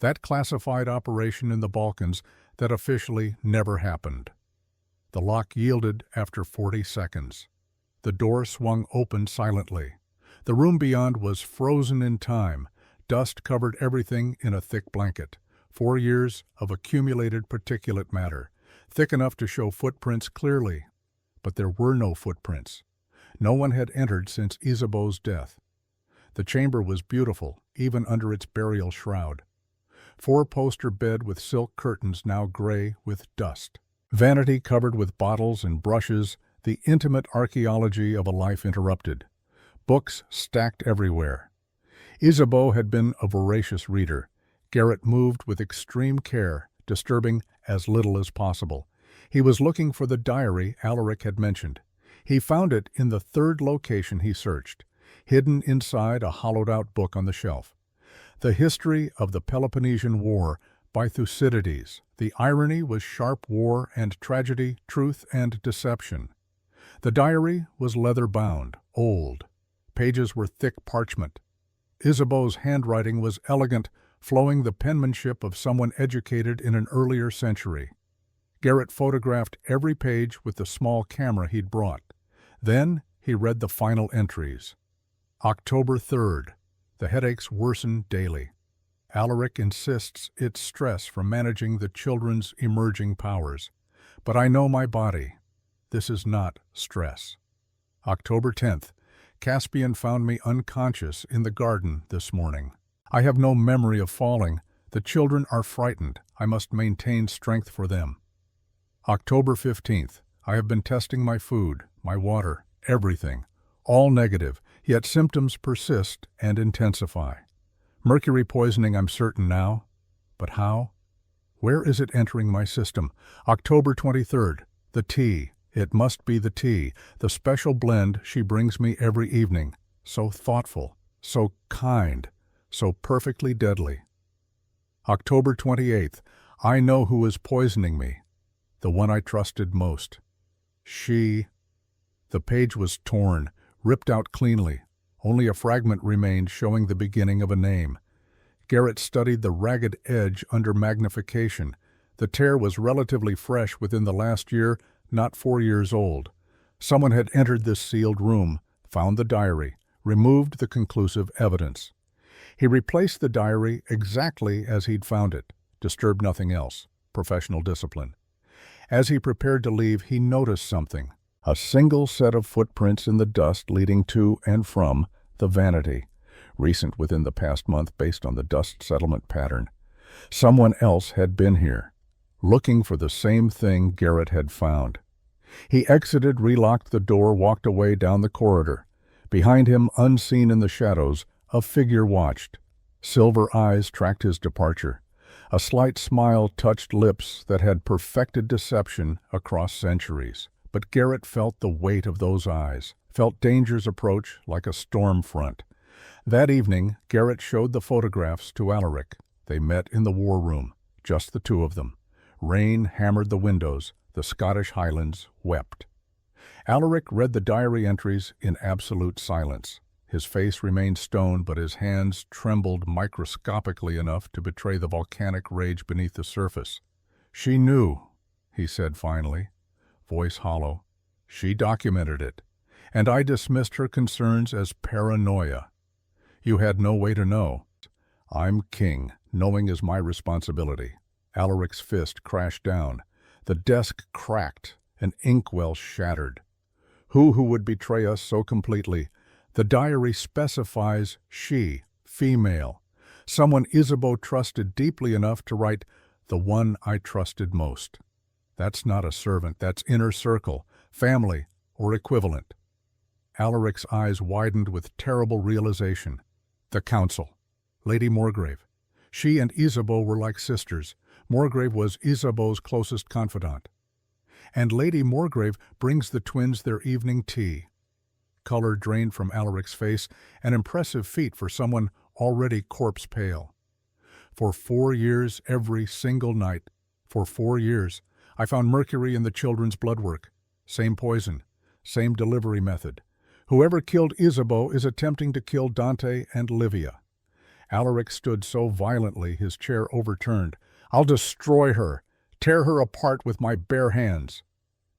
Speaker 1: That classified operation in the Balkans that officially never happened. The lock yielded after 40 seconds. The door swung open silently. The room beyond was frozen in time. Dust covered everything in a thick blanket. 4 years of accumulated particulate matter, thick enough to show footprints clearly. But there were no footprints. No one had entered since Isabeau's death. The chamber was beautiful, even under its burial shroud. Four-poster bed with silk curtains now gray with dust. Vanity covered with bottles and brushes, the intimate archaeology of a life interrupted. Books stacked everywhere. Isabeau had been a voracious reader. Garrett moved with extreme care, disturbing as little as possible. He was looking for the diary Alaric had mentioned. He found it in the third location he searched, hidden inside a hollowed-out book on the shelf. The History of the Peloponnesian War by Thucydides. The irony was sharp war and tragedy, truth and deception. The diary was leather-bound, old. Pages were thick parchment. Isabeau's handwriting was elegant, flowing the penmanship of someone educated in an earlier century. Garrett photographed every page with the small camera he'd brought. Then he read the final entries. October 3rd. The headaches worsen daily. Alaric insists it's stress from managing the children's emerging powers. But I know my body. This is not stress. October 10th. Caspian found me unconscious in the garden this morning. I have no memory of falling. The children are frightened. I must maintain strength for them. October 15th. I have been testing my food, my water, everything. All negative, yet symptoms persist and intensify. Mercury poisoning, I'm certain now. But how? Where is it entering my system? October 23rd. The tea. It must be the tea, the special blend she brings me every evening. So thoughtful, so kind, so perfectly deadly. October 28th. I know who is poisoning me. The one I trusted most. She. The page was torn, ripped out cleanly. Only a fragment remained showing the beginning of a name. Garrett studied the ragged edge under magnification. The tear was relatively fresh within the last year, not 4 years old. Someone had entered this sealed room, found the diary, removed the conclusive evidence. He replaced the diary exactly as he'd found it, disturbed nothing else. Professional discipline. As he prepared to leave, he noticed something. A single set of footprints in the dust leading to and from the vanity, recent within the past month based on the dust settlement pattern. Someone else had been here, looking for the same thing Garrett had found. He exited, relocked the door, walked away down the corridor. Behind him, unseen in the shadows, a figure watched. Silver eyes tracked his departure. A slight smile touched lips that had perfected deception across centuries. But Garrett felt the weight of those eyes, felt danger's approach like a storm front. That evening, Garrett showed the photographs to Alaric. They met in the war room, just the two of them. Rain hammered the windows. The Scottish Highlands wept. Alaric read the diary entries in absolute silence. His face remained stone, but his hands trembled microscopically enough to betray the volcanic rage beneath the surface. She knew, he said finally, voice hollow. She documented it, and I dismissed her concerns as paranoia. You had no way to know. I'm king. Knowing is my responsibility. Alaric's fist crashed down. The desk cracked, an inkwell shattered. Who would betray us so completely? The diary specifies she, female, someone Isabeau trusted deeply enough to write, the one I trusted most. That's not a servant, that's inner circle, family, or equivalent. Alaric's eyes widened with terrible realization. The council. Lady Morgrave. She and Isabeau were like sisters. Morgrave was Isabeau's closest confidant. And Lady Morgrave brings the twins their evening tea. Color drained from Alaric's face, an impressive feat for someone already corpse-pale. For 4 years, every single night, for 4 years, I found mercury in the children's blood work. Same poison, same delivery method. Whoever killed Isabeau is attempting to kill Dante and Livia. Alaric stood so violently his chair overturned. I'll destroy her, tear her apart with my bare hands.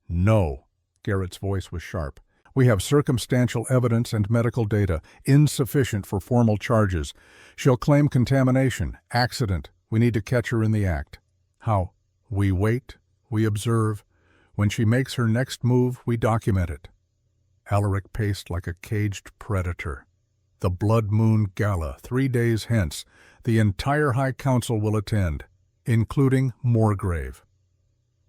Speaker 1: No, Garrett's voice was sharp. We have circumstantial evidence and medical data, insufficient for formal charges. She'll claim contamination, accident. We need to catch her in the act. How? We wait, we observe. When she makes her next move, we document it. Alaric paced like a caged predator. "The Blood Moon Gala, 3 days hence. The entire High Council will attend, including Moorgrave."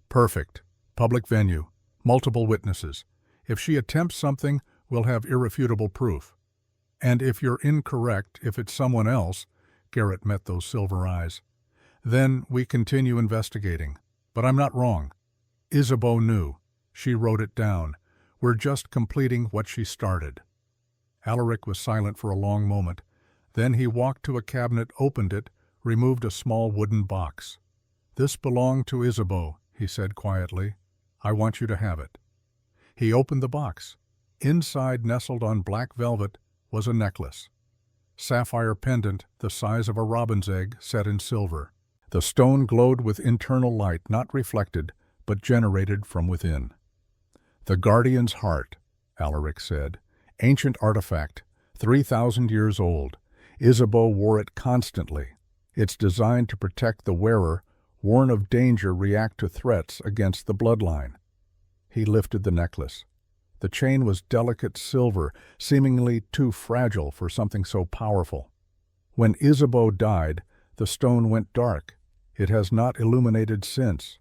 Speaker 1: "Perfect. Public venue. Multiple witnesses. If she attempts something, we'll have irrefutable proof. And if you're incorrect, if it's someone else," Garrett met those silver eyes, "then we continue investigating. But I'm not wrong. Isabeau knew. She wrote it down. We're just completing what she started." Alaric was silent for a long moment. Then he walked to a cabinet, opened it, removed a small wooden box. "This belonged to Isabeau," he said quietly. "I want you to have it." He opened the box. Inside, nestled on black velvet, was a necklace. Sapphire pendant the size of a robin's egg set in silver. The stone glowed with internal light, not reflected, but generated from within. "The Guardian's Heart," Alaric said. "Ancient artifact, 3,000 years old. Isabeau wore it constantly. It's designed to protect the wearer, warn of danger, react to threats against the bloodline." He lifted the necklace. The chain was delicate silver, seemingly too fragile for something so powerful. "When Isabeau died, the stone went dark. It has not illuminated since."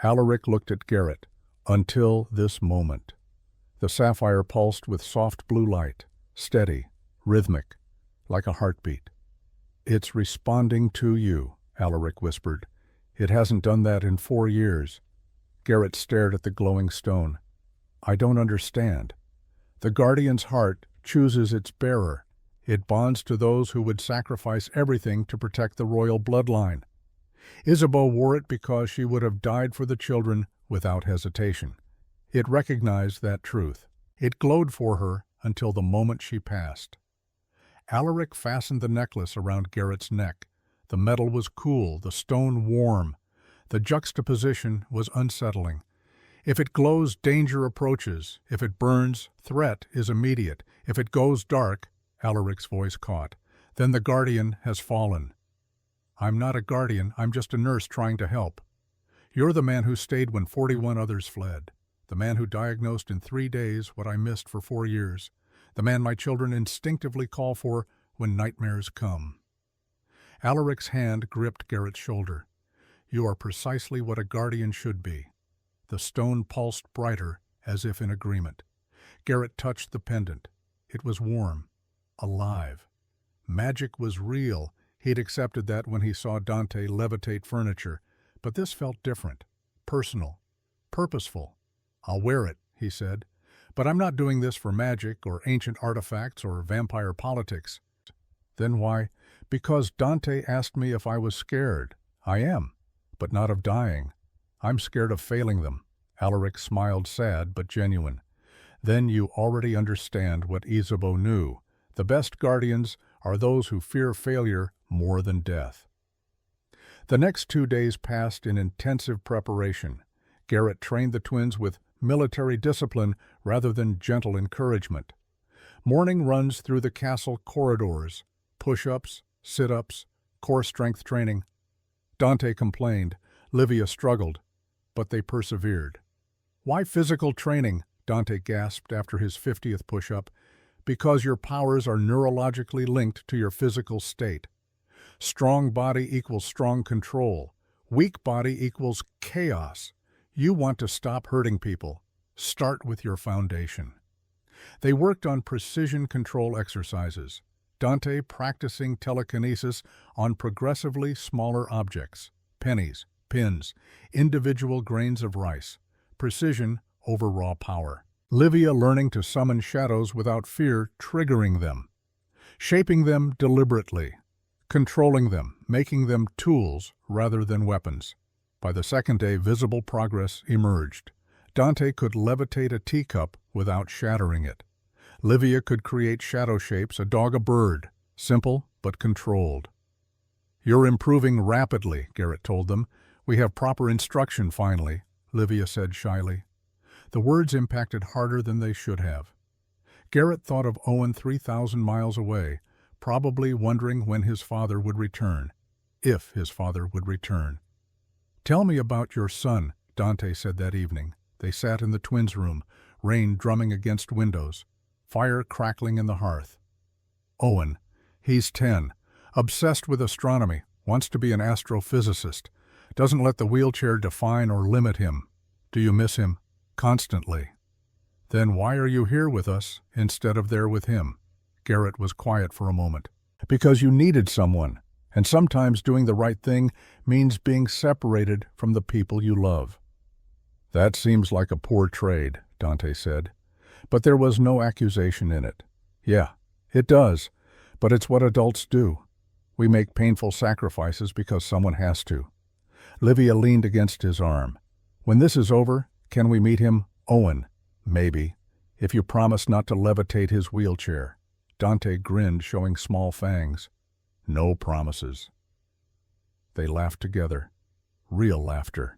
Speaker 1: Alaric looked at Garrett. "Until this moment." The sapphire pulsed with soft blue light, steady, rhythmic, like a heartbeat. "It's responding to you," Alaric whispered. "It hasn't done that in 4 years." Garrett stared at the glowing stone. "I don't understand." "The Guardian's Heart chooses its bearer. It bonds to those who would sacrifice everything to protect the royal bloodline. Isabeau wore it because she would have died for the children without hesitation. It recognized that truth. It glowed for her until the moment she passed." Alaric fastened the necklace around Garrett's neck. The metal was cool, the stone warm. The juxtaposition was unsettling. If it glows, danger approaches. If it burns, threat is immediate. If it goes dark, Alaric's voice caught, then the Guardian has fallen. "I'm not a guardian, I'm just a nurse trying to help. You're the man who stayed when 41 others fled. The man who diagnosed in 3 days what I missed for 4 years. The man my children instinctively call for when nightmares come." Alaric's hand gripped Garrett's shoulder. "You are precisely what a guardian should be." The stone pulsed brighter, as if in agreement. Garrett touched the pendant. It was warm, alive. Magic was real. He'd accepted that when he saw Dante levitate furniture. But this felt different, personal, purposeful. "I'll wear it," he said. "But I'm not doing this for magic or ancient artifacts or vampire politics." "Then why?" "Because Dante asked me if I was scared. I am, but not of dying. I'm scared of failing them." Alaric smiled, sad but genuine. "Then you already understand what Isabeau knew. The best guardians are those who fear failure more than death." The next 2 days passed in intensive preparation. Garrett trained the twins with military discipline rather than gentle encouragement. Morning runs through the castle corridors, push-ups, sit-ups, core strength training. Dante complained, Livia struggled, but they persevered. "Why physical training?" Dante gasped after his 50th push-up. "Because your powers are neurologically linked to your physical state. Strong body equals strong control. Weak body equals chaos. You want to stop hurting people. Start with your foundation." They worked on precision control exercises. Dante practicing telekinesis on progressively smaller objects, pennies, pins, individual grains of rice, precision over raw power. Livia learning to summon shadows without fear triggering them, shaping them deliberately, controlling them, making them tools rather than weapons. By the second day, visible progress emerged. Dante could levitate a teacup without shattering it. Livia could create shadow shapes, a dog a bird, simple but controlled. "You're improving rapidly," Garrett told them. "We have proper instruction finally," Livia said shyly. The words impacted harder than they should have. Garrett thought of Owen 3,000 miles away, probably wondering when his father would return, if his father would return. "Tell me about your son," Dante said that evening. They sat in the twins' room, rain drumming against windows, fire crackling in the hearth. Owen. He's 10, obsessed with astronomy, wants to be an astrophysicist, doesn't let the wheelchair define or limit him. Do you miss him? Constantly. Then why are you here with us instead of there with him? Garrett was quiet for a moment. Because you needed someone, and sometimes doing the right thing means being separated from the people you love. That seems like a poor trade, Dante said, but there was no accusation in it. Yeah, it does, but it's what adults do. We make painful sacrifices because someone has to. Livia leaned against his arm. When this is over, can we meet him? Owen. Maybe, if you promise not to levitate his wheelchair. Dante grinned, showing small fangs. No promises. They laughed together. Real laughter.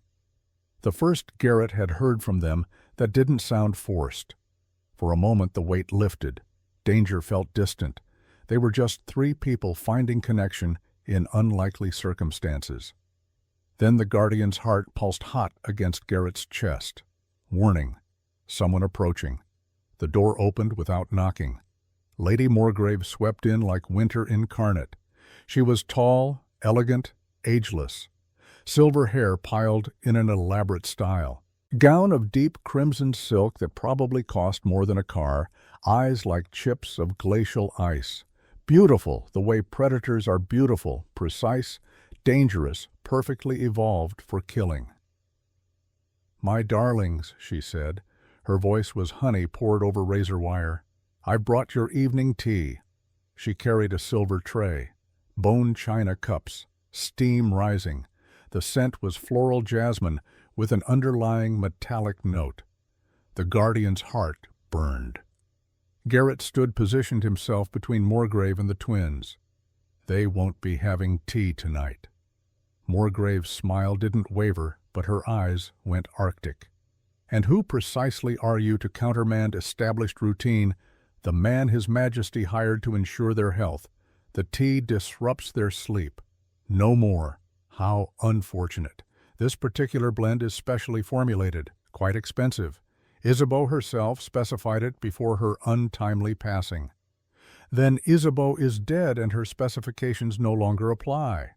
Speaker 1: The first Garrett had heard from them that didn't sound forced. For a moment the weight lifted. Danger felt distant. They were just three people finding connection in unlikely circumstances. Then the guardian's heart pulsed hot against Garrett's chest. Warning. Someone approaching. The door opened without knocking. Lady Morgrave swept in like winter incarnate. She was tall, elegant, ageless. Silver hair piled in an elaborate style. Gown of deep crimson silk that probably cost more than a car, eyes like chips of glacial ice. Beautiful, the way predators are beautiful, precise, dangerous, perfectly evolved for killing. "My darlings," she said. Her voice was honey poured over razor wire. "I've brought your evening tea." She carried a silver tray. Bone china cups, steam rising. The scent was floral jasmine with an underlying metallic note. The guardian's heart burned. Garrett positioned himself between Morgrave and the twins. "They won't be having tea tonight." Morgrave's smile didn't waver, but her eyes went arctic. "And who precisely are you to countermand established routine, the man His Majesty hired to ensure their health? The tea disrupts their sleep. No more. How unfortunate. This particular blend is specially formulated, quite expensive. Isabeau herself specified it before her untimely passing." "Then Isabeau is dead and her specifications no longer apply."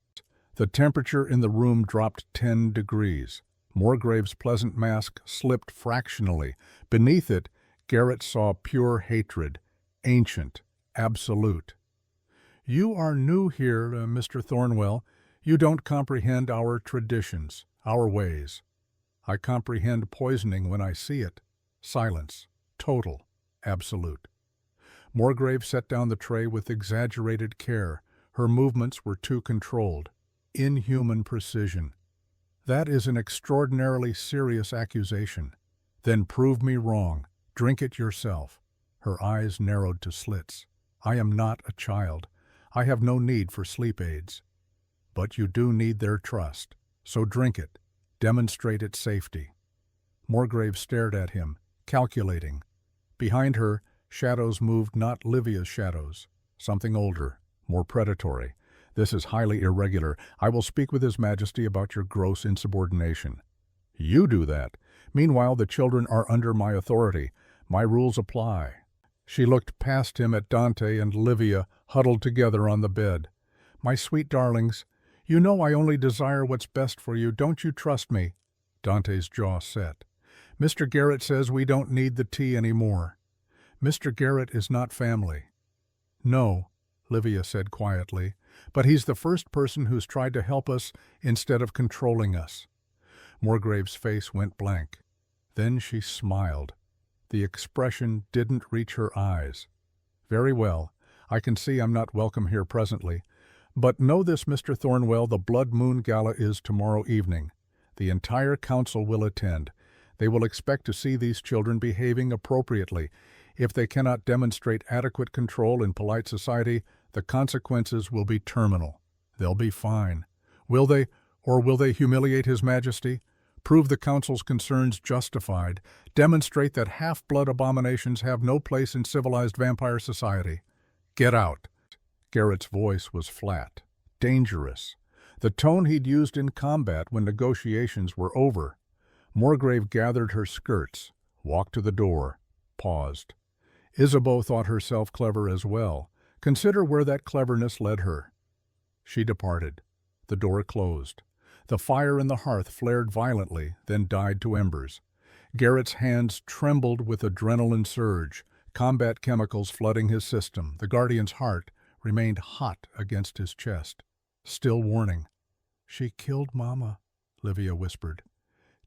Speaker 1: The temperature in the room dropped 10 degrees. Morgrave's pleasant mask slipped fractionally. Beneath it, Garrett saw pure hatred, ancient, absolute. "You are new here, Mr. Thornwell. You don't comprehend our traditions, our ways." "I comprehend poisoning when I see it. Silence. Total. Absolute." Morgrave set down the tray with exaggerated care. Her movements were too controlled. Inhuman precision. "That is an extraordinarily serious accusation." "Then prove me wrong. Drink it yourself." Her eyes narrowed to slits. "I am not a child. I have no need for sleep aids." "But you do need their trust. So drink it. Demonstrate its safety." Morgrave stared at him, calculating. Behind her, shadows moved, not Livia's shadows. Something older, more predatory. "This is highly irregular. I will speak with His Majesty about your gross insubordination." "You do that. Meanwhile, the children are under my authority. My rules apply." She looked past him at Dante and Livia huddled together on the bed. "My sweet darlings, you know I only desire what's best for you. Don't you trust me?" Dante's jaw set. "Mr. Garrett says we don't need the tea anymore." "Mr. Garrett is not family." "No," Livia said quietly, "but he's the first person who's tried to help us instead of controlling us." Morgrave's face went blank. Then she smiled. The expression didn't reach her eyes. "Very well. I can see I'm not welcome here presently. But know this, Mr. Thornwell, the Blood Moon Gala is tomorrow evening. The entire council will attend. They will expect to see these children behaving appropriately. If they cannot demonstrate adequate control in polite society, the consequences will be terminal. They'll be fine. Will they, or will they humiliate His Majesty? Prove the council's concerns justified. Demonstrate that half-blood abominations have no place in civilized vampire society. Get out." Garrett's voice was flat, dangerous, the tone he'd used in combat when negotiations were over. Morgrave gathered her skirts. walked to the door, paused. Isabeau thought herself clever as well. Consider where that cleverness led her. She departed. The door closed. The fire in the hearth flared violently, then died to embers. Garrett's hands trembled with adrenaline surge, combat chemicals flooding his system. The Guardian's heart remained hot against his chest. Still warning. "She killed Mama," Livia whispered.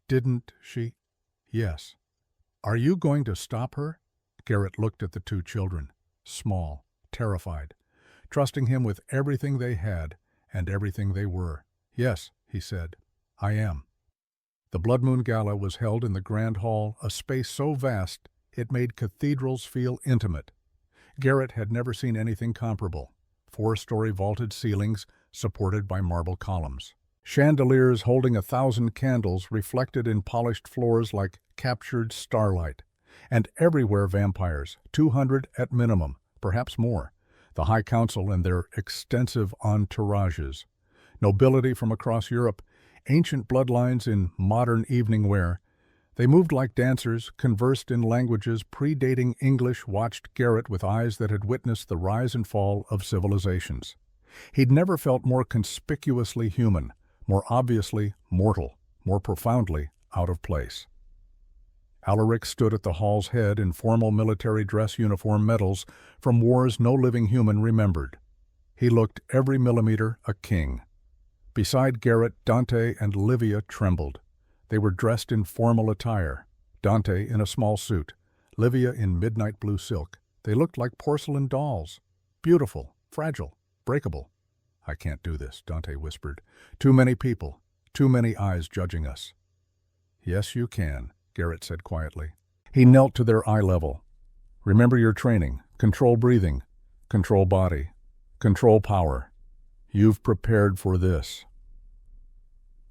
Speaker 1: "Didn't she?" "Yes." "Are you going to stop her?" Garrett looked at the two children, small, terrified, trusting him with everything they had and everything they were. "Yes," he said, "I am." The Blood Moon Gala was held in the Grand Hall, a space so vast it made cathedrals feel intimate. Garrett had never seen anything comparable. 4-story vaulted ceilings supported by marble columns. Chandeliers holding 1,000 candles reflected in polished floors like captured starlight. And everywhere vampires, 200 at minimum, perhaps more. The High Council and their extensive entourages. Nobility from across Europe, ancient bloodlines in modern evening wear. They moved like dancers, conversed in languages predating English, watched Garrett with eyes that had witnessed the rise and fall of civilizations. He'd never felt more conspicuously human, more obviously mortal, more profoundly out of place. Alaric stood at the hall's head in formal military dress uniform medals from wars no living human remembered. He looked every millimeter a king. Beside Garrett, Dante and Livia trembled. They were dressed in formal attire, Dante in a small suit, Livia in midnight blue silk. They looked like porcelain dolls, beautiful, fragile, breakable. "I can't do this," Dante whispered. "Too many people, too many eyes judging us." "Yes, you can," Garrett said quietly. He knelt to their eye level. "Remember your training. Control breathing, control body, control power. You've prepared for this.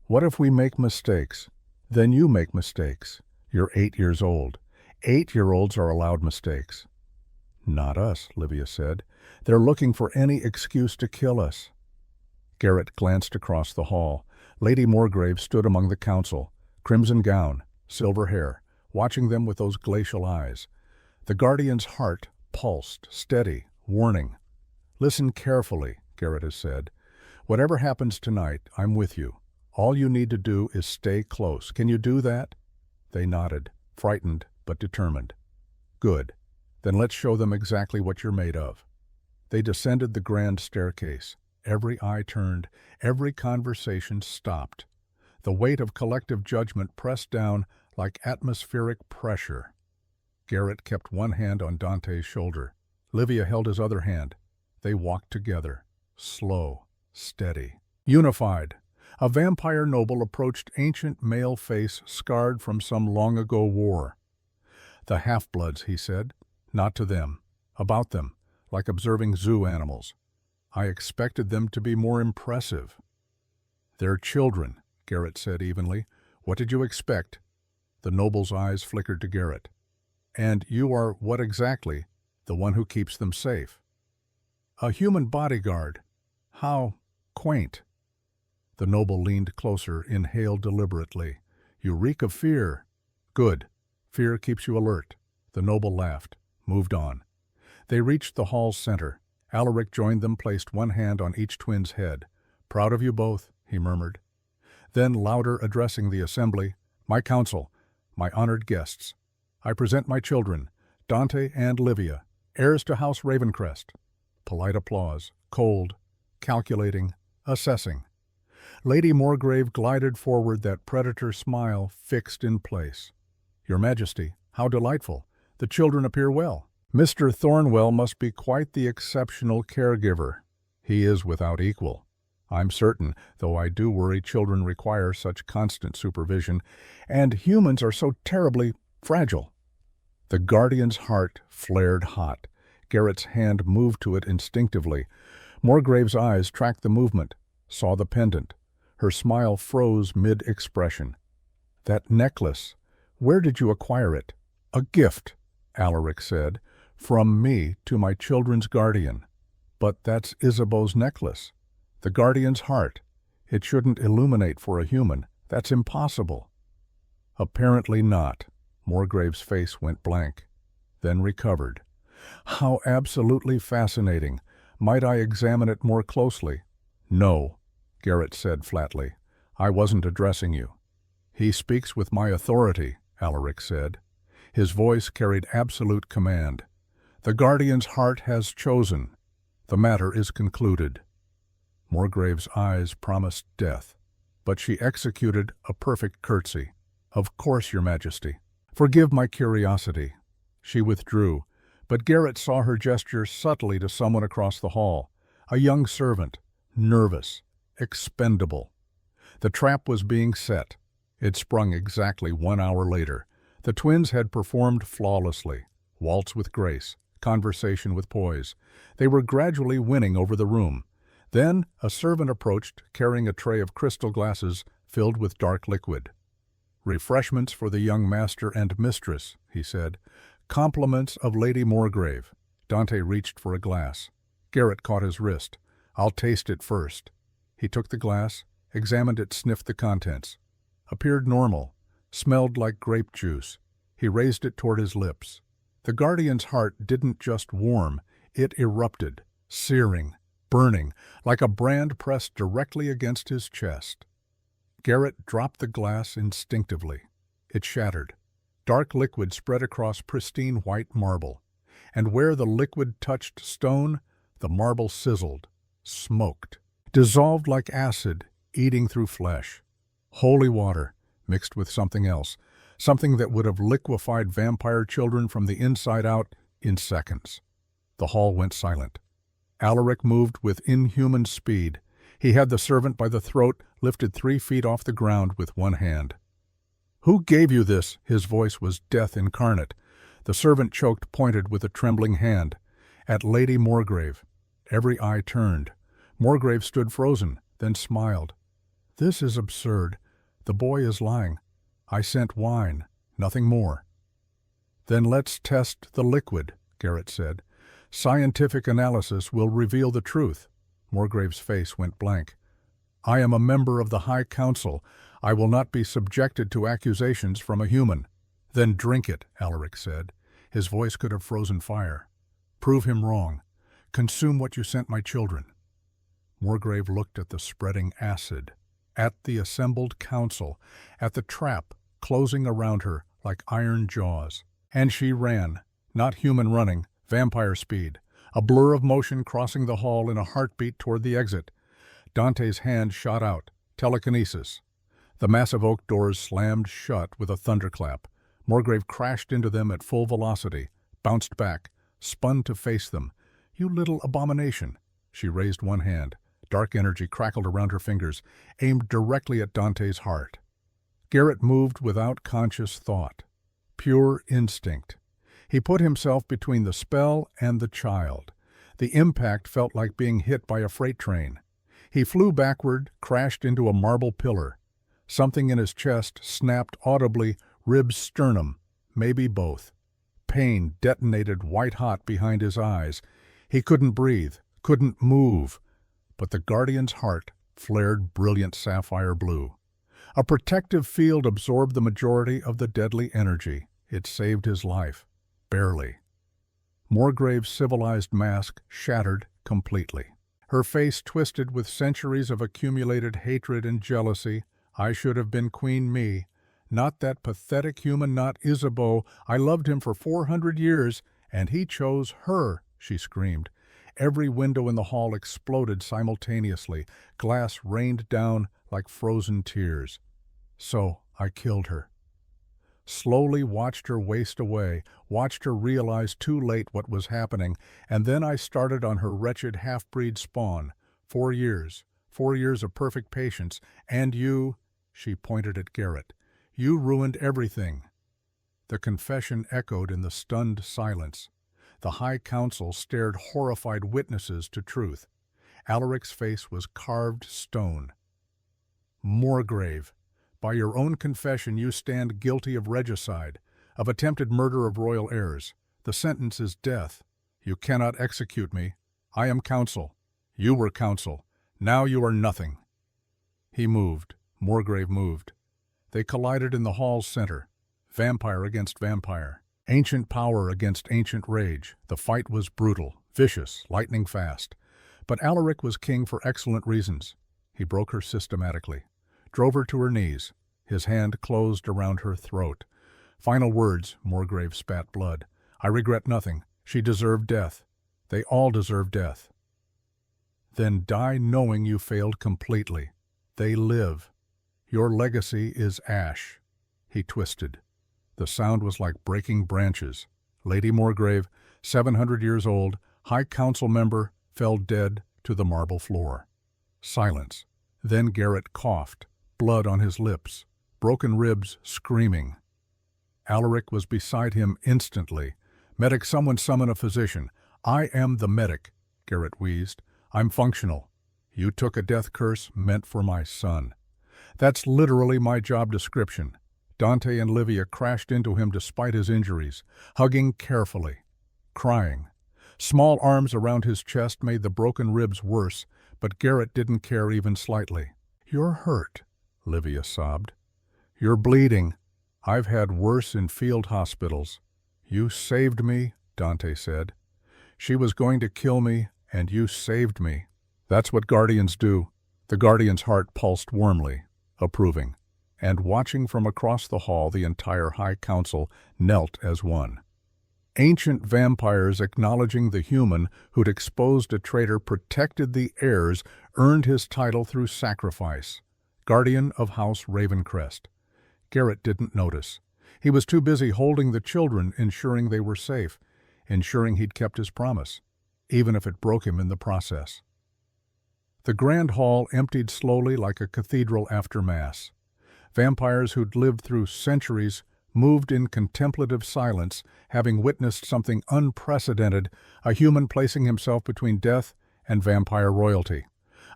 Speaker 1: What if we make mistakes? Then you make mistakes. You're 8 years old. 8-year-olds are allowed mistakes." "Not us," Livia said. "They're looking for any excuse to kill us." Garrett glanced across the hall. Lady Morgrave stood among the council, crimson gown, silver hair, watching them with those glacial eyes. The Guardian's heart pulsed, steady, warning. "Listen carefully," Garrett has said. "Whatever happens tonight, I'm with you. All you need to do is stay close. Can you do that?" They nodded, frightened but determined. "Good. Then let's show them exactly what you're made of." They descended the grand staircase. Every eye turned, every conversation stopped. The weight of collective judgment pressed down like atmospheric pressure. Garrett kept one hand on Dante's shoulder. Livia held his other hand. They walked together, slow, steady, unified. A vampire noble approached ancient male face scarred from some long-ago war. "The half-bloods," he said, "not to them, about them, like observing zoo animals. I expected them to be more impressive." "They're children," Garrett said evenly. "What did you expect?" The noble's eyes flickered to Garrett. "And you are what exactly? The one who keeps them safe." "A human bodyguard. How quaint." The noble leaned closer, inhaled deliberately. "You reek of fear." "Good. Fear keeps you alert." The noble laughed, moved on. They reached the hall's center. Alaric joined them, placed one hand on each twin's head. "Proud of you both," he murmured. Then, louder, addressing the assembly, "My council, my honored guests, I present my children, Dante and Livia, heirs to House Ravencrest." Polite applause, cold, calculating, assessing. Lady Morgrave glided forward, that predator smile fixed in place. "Your Majesty, how delightful. The children appear well. Mr. Thornwell must be quite the exceptional caregiver." "He is without equal. I'm certain, though I do worry children require such constant supervision, and humans are so terribly fragile." The Guardian's heart flared hot. Garrett's hand moved to it instinctively. Morgrave's eyes tracked the movement, saw the pendant. Her smile froze mid-expression. "That necklace, where did you acquire it?" "A gift," Alaric said, "from me to my children's guardian." "But that's Isabeau's necklace. The Guardian's heart. It shouldn't illuminate for a human. That's impossible." "Apparently not," Morgrave's face went blank, then recovered. How absolutely fascinating. Might I examine it more closely? No, Garrett said flatly. I wasn't addressing you. He speaks with my authority, Alaric said. His voice carried absolute command. The Guardian's heart has chosen. The matter is concluded. Morgrave's eyes promised death, but she executed a perfect curtsy. Of course, Your Majesty. Forgive my curiosity. She withdrew, but Garrett saw her gesture subtly to someone across the hall, a young servant, nervous, expendable. The trap was being set. It sprung exactly 1 hour later. The twins had performed flawlessly, waltz with grace, conversation with poise. They were gradually winning over the room. Then a servant approached, carrying a tray of crystal glasses filled with dark liquid. "Refreshments for the young master and mistress," he said. "Compliments of Lady Morgrave." Dante reached for a glass. Garrett caught his wrist. "I'll taste it first." He took the glass, examined it, sniffed the contents. Appeared normal, smelled like grape juice. He raised it toward his lips. The Guardian's heart didn't just warm, it erupted, searing, burning, like a brand pressed directly against his chest. Garrett dropped the glass instinctively. It shattered. Dark liquid spread across pristine white marble, and where the liquid touched stone, the marble sizzled, smoked, dissolved like acid, eating through flesh. Holy water, mixed with something else, something that would have liquefied vampire children from the inside out in seconds. The hall went silent. Alaric moved with inhuman speed. He had the servant by the throat, lifted 3 feet off the ground with one hand. "Who gave you this?" His voice was death incarnate. The servant choked, pointed with a trembling hand. "At Lady Morgrave." Every eye turned. Morgrave stood frozen, then smiled. "This is absurd. The boy is lying. I sent wine, nothing more." "Then let's test the liquid," Garrett said. "Scientific analysis will reveal the truth." Morgrave's face went blank. "I am a member of the High Council. I will not be subjected to accusations from a human." "Then drink it," Alaric said. His voice could have frozen fire. "Prove him wrong. Consume what you sent my children." Morgrave looked at the spreading acid, at the assembled council, at the trap closing around her like iron jaws. And she ran, not human running, vampire speed, a blur of motion crossing the hall in a heartbeat toward the exit. Dante's hand shot out, telekinesis. The massive oak doors slammed shut with a thunderclap. Morgrave crashed into them at full velocity, bounced back, spun to face them. "You little abomination." She raised one hand. Dark energy crackled around her fingers, aimed directly at Dante's heart. Garrett moved without conscious thought. Pure instinct. He put himself between the spell and the child. The impact felt like being hit by a freight train. He flew backward, crashed into a marble pillar. Something in his chest snapped audibly, ribs, sternum, maybe both. Pain detonated white-hot behind his eyes. He couldn't breathe, couldn't move. But the Guardian's heart flared brilliant sapphire blue. A protective field absorbed the majority of the deadly energy. It saved his life. Barely. Morgrave's civilized mask shattered completely. Her face twisted with centuries of accumulated hatred and jealousy. "I should have been Queen Me. Not that pathetic human, not Isabeau. I loved him for 400 years, and he chose her," she screamed. Every window in the hall exploded simultaneously. Glass rained down like frozen tears. "So I killed her." Slowly watched her waste away, watched her realize too late what was happening, and then I started on her wretched half-breed spawn. 4 years. 4 years of perfect patience. And you, she pointed at Garrett, you ruined everything. The confession echoed in the stunned silence. The High Council stared horrified witnesses to truth. Alaric's face was carved stone. "Morgrave, by your own confession you stand guilty of regicide, of attempted murder of royal heirs. The sentence is death. You cannot execute me. I am counsel. You were counsel. Now you are nothing." He moved. Morgrave moved. They collided in the hall's center. vampire against vampire. Ancient power against ancient rage. The fight was brutal, vicious, lightning fast. But Alaric was king for excellent reasons. He broke her systematically, drove her to her knees. His hand closed around her throat. Final words, Morgrave spat blood. I regret nothing. She deserved death. They all deserve death. Then die knowing you failed completely. They live. Your legacy is ash. He twisted. The sound was like breaking branches. Lady Morgrave, 700 years old, High Council member, fell dead to the marble floor. Silence. Then Garrett coughed, blood on his lips, broken ribs screaming. Alaric was beside him instantly. Medic, someone summon a physician. I am the medic, Garrett wheezed. I'm functional. You took a death curse meant for my son. That's literally my job description. Dante and Livia crashed into him despite his injuries, hugging carefully, crying. Small arms around his chest made the broken ribs worse, but Garrett didn't care even slightly. You're hurt, Livia sobbed. You're bleeding. I've had worse in field hospitals. You saved me, Dante said. She was going to kill me, and you saved me. That's what guardians do. The guardian's heart pulsed warmly, approving. And watching from across the hall, the entire High Council knelt as one. Ancient vampires acknowledging the human who'd exposed a traitor, protected the heirs, earned his title through sacrifice. Guardian of House Ravencrest. Garrett didn't notice. He was too busy holding the children, ensuring they were safe, ensuring he'd kept his promise, even if it broke him in the process. The grand hall emptied slowly like a cathedral after Mass. Vampires who'd lived through centuries moved in contemplative silence, having witnessed something unprecedented, a human placing himself between death and vampire royalty.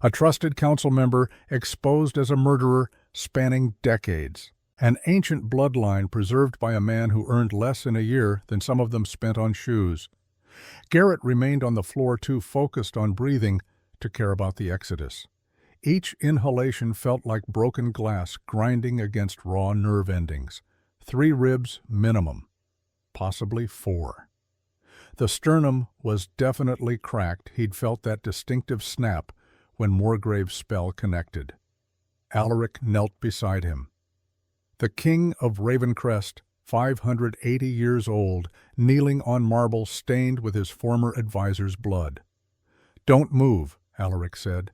Speaker 1: A trusted council member exposed as a murderer spanning decades. An ancient bloodline preserved by a man who earned less in a year than some of them spent on shoes. Garrett remained on the floor, too focused on breathing to care about the exodus. Each inhalation felt like broken glass grinding against raw nerve endings. 3 ribs minimum, possibly 4. The sternum was definitely cracked. He'd felt that distinctive snap when Morgrave's spell connected. Alaric knelt beside him. The king of Ravencrest, 580 years old, kneeling on marble stained with his former advisor's blood. Don't move, Alaric said.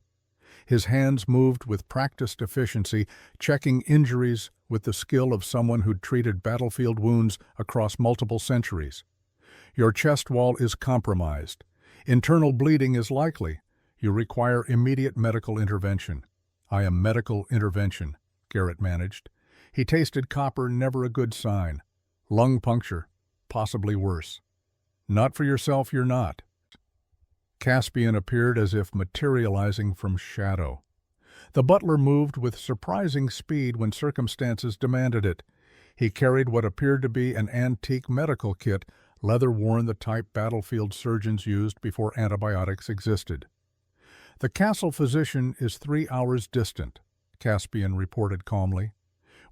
Speaker 1: His hands moved with practiced efficiency, checking injuries with the skill of someone who'd treated battlefield wounds across multiple centuries. Your chest wall is compromised. Internal bleeding is likely. You require immediate medical intervention. I am medical intervention, Garrett managed. He tasted copper, never a good sign. Lung puncture, possibly worse. Not for yourself, you're not. Caspian appeared as if materializing from shadow. The butler moved with surprising speed when circumstances demanded it. He carried what appeared to be an antique medical kit, leather-worn, the type battlefield surgeons used before antibiotics existed. The castle physician is 3 hours distant, Caspian reported calmly.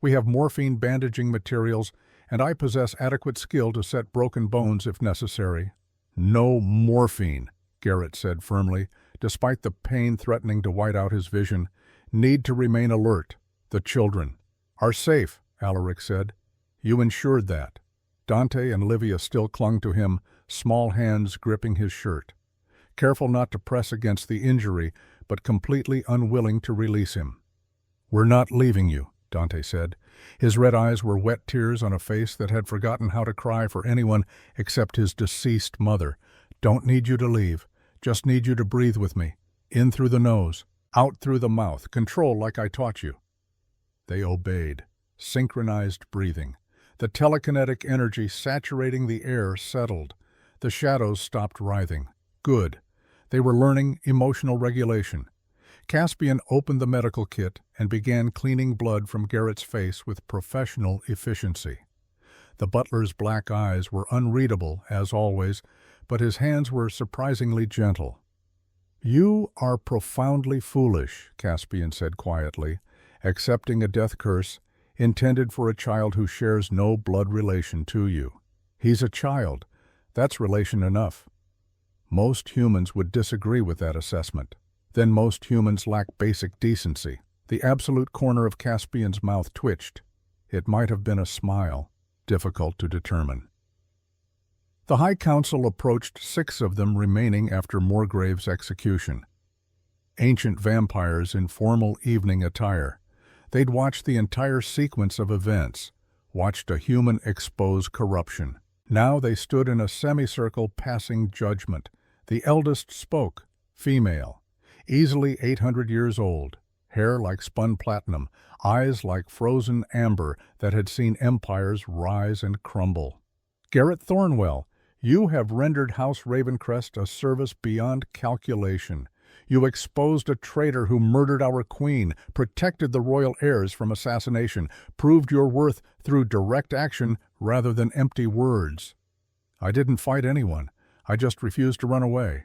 Speaker 1: We have morphine bandaging materials, and I possess adequate skill to set broken bones if necessary. No morphine, Garrett said firmly, despite the pain threatening to white out his vision. Need to remain alert. The children are safe, Alaric said. You ensured that. Dante and Livia still clung to him, small hands gripping his shirt. Careful not to press against the injury, but completely unwilling to release him. We're not leaving you, Dante said. His red eyes were wet tears on a face that had forgotten how to cry for anyone except his deceased mother. Don't need you to leave. Just need you to breathe with me. In through the nose, out through the mouth. Control like I taught you. They obeyed. Synchronized breathing. The telekinetic energy saturating the air settled. The shadows stopped writhing. Good. They were learning emotional regulation. Caspian opened the medical kit and began cleaning blood from Garrett's face with professional efficiency. The butler's black eyes were unreadable, as always, but his hands were surprisingly gentle. You are profoundly foolish, Caspian said quietly. Accepting a death curse, intended for a child who shares no blood relation to you. He's a child. That's relation enough. Most humans would disagree with that assessment. Then most humans lack basic decency. The absolute corner of Caspian's mouth twitched. It might have been a smile, difficult to determine. The High Council approached 6 of them remaining after Morgrave's execution. Ancient vampires in formal evening attire. They'd watched the entire sequence of events, watched a human expose corruption. Now they stood in a semicircle passing judgment. The eldest spoke, female, easily 800 years old, hair like spun platinum, eyes like frozen amber that had seen empires rise and crumble. Garrett Thornwell, you have rendered House Ravencrest a service beyond calculation. You exposed a traitor who murdered our queen, protected the royal heirs from assassination, proved your worth through direct action rather than empty words. I didn't fight anyone. I just refused to run away.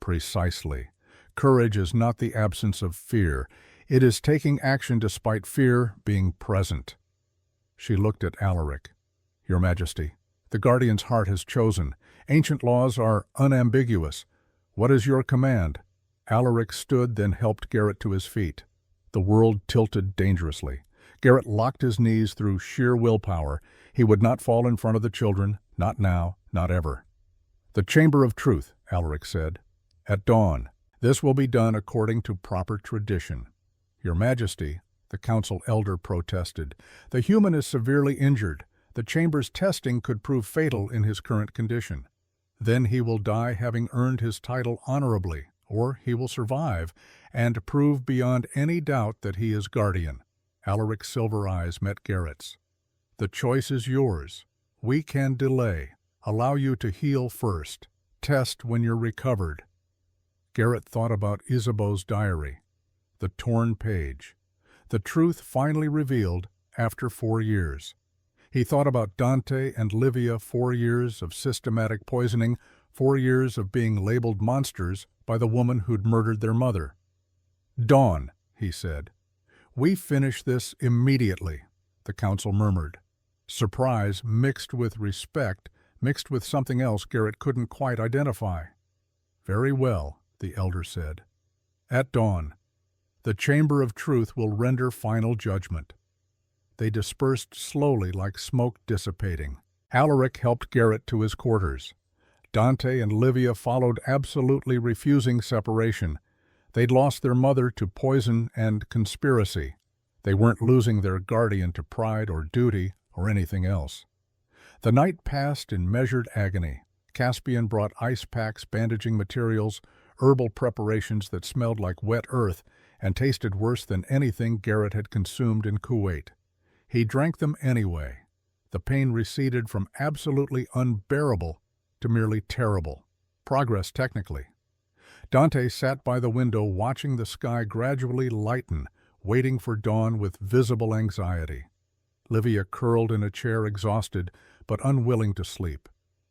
Speaker 1: Precisely. Courage is not the absence of fear. It is taking action despite fear being present. She looked at Alaric. Your Majesty, the Guardian's heart has chosen. Ancient laws are unambiguous. What is your command? Alaric stood, then helped Garrett to his feet. The world tilted dangerously. Garrett locked his knees through sheer willpower. He would not fall in front of the children, not now, not ever. The Chamber of Truth, Alaric said. At dawn. This will be done according to proper tradition. Your Majesty, the council elder protested, the human is severely injured. The Chamber's testing could prove fatal in his current condition. Then he will die having earned his title honorably, or he will survive and prove beyond any doubt that he is guardian. Alaric's silver eyes met Garrett's. The choice is yours. We can delay, allow you to heal first, test when you're recovered. Garrett thought about Isabeau's diary, the torn page, the truth finally revealed after 4 years. He thought about Dante and Livia, 4 years of systematic poisoning, 4 years of being labeled monsters by the woman who'd murdered their mother. Dawn, he said. We finish this immediately, the council murmured. Surprise mixed with respect, mixed with something else Garrett couldn't quite identify. Very well, the elder said. At dawn, the Chamber of Truth will render final judgment. They dispersed slowly like smoke dissipating. Alaric helped Garrett to his quarters. Dante and Livia followed, absolutely refusing separation. They'd lost their mother to poison and conspiracy. They weren't losing their guardian to pride or duty or anything else. The night passed in measured agony. Caspian brought ice packs, bandaging materials, herbal preparations that smelled like wet earth and tasted worse than anything Garrett had consumed in Kuwait. He drank them anyway. The pain receded from absolutely unbearable to merely terrible. Progress technically. Dante sat by the window watching the sky gradually lighten, waiting for dawn with visible anxiety. Livia curled in a chair, exhausted but unwilling to sleep.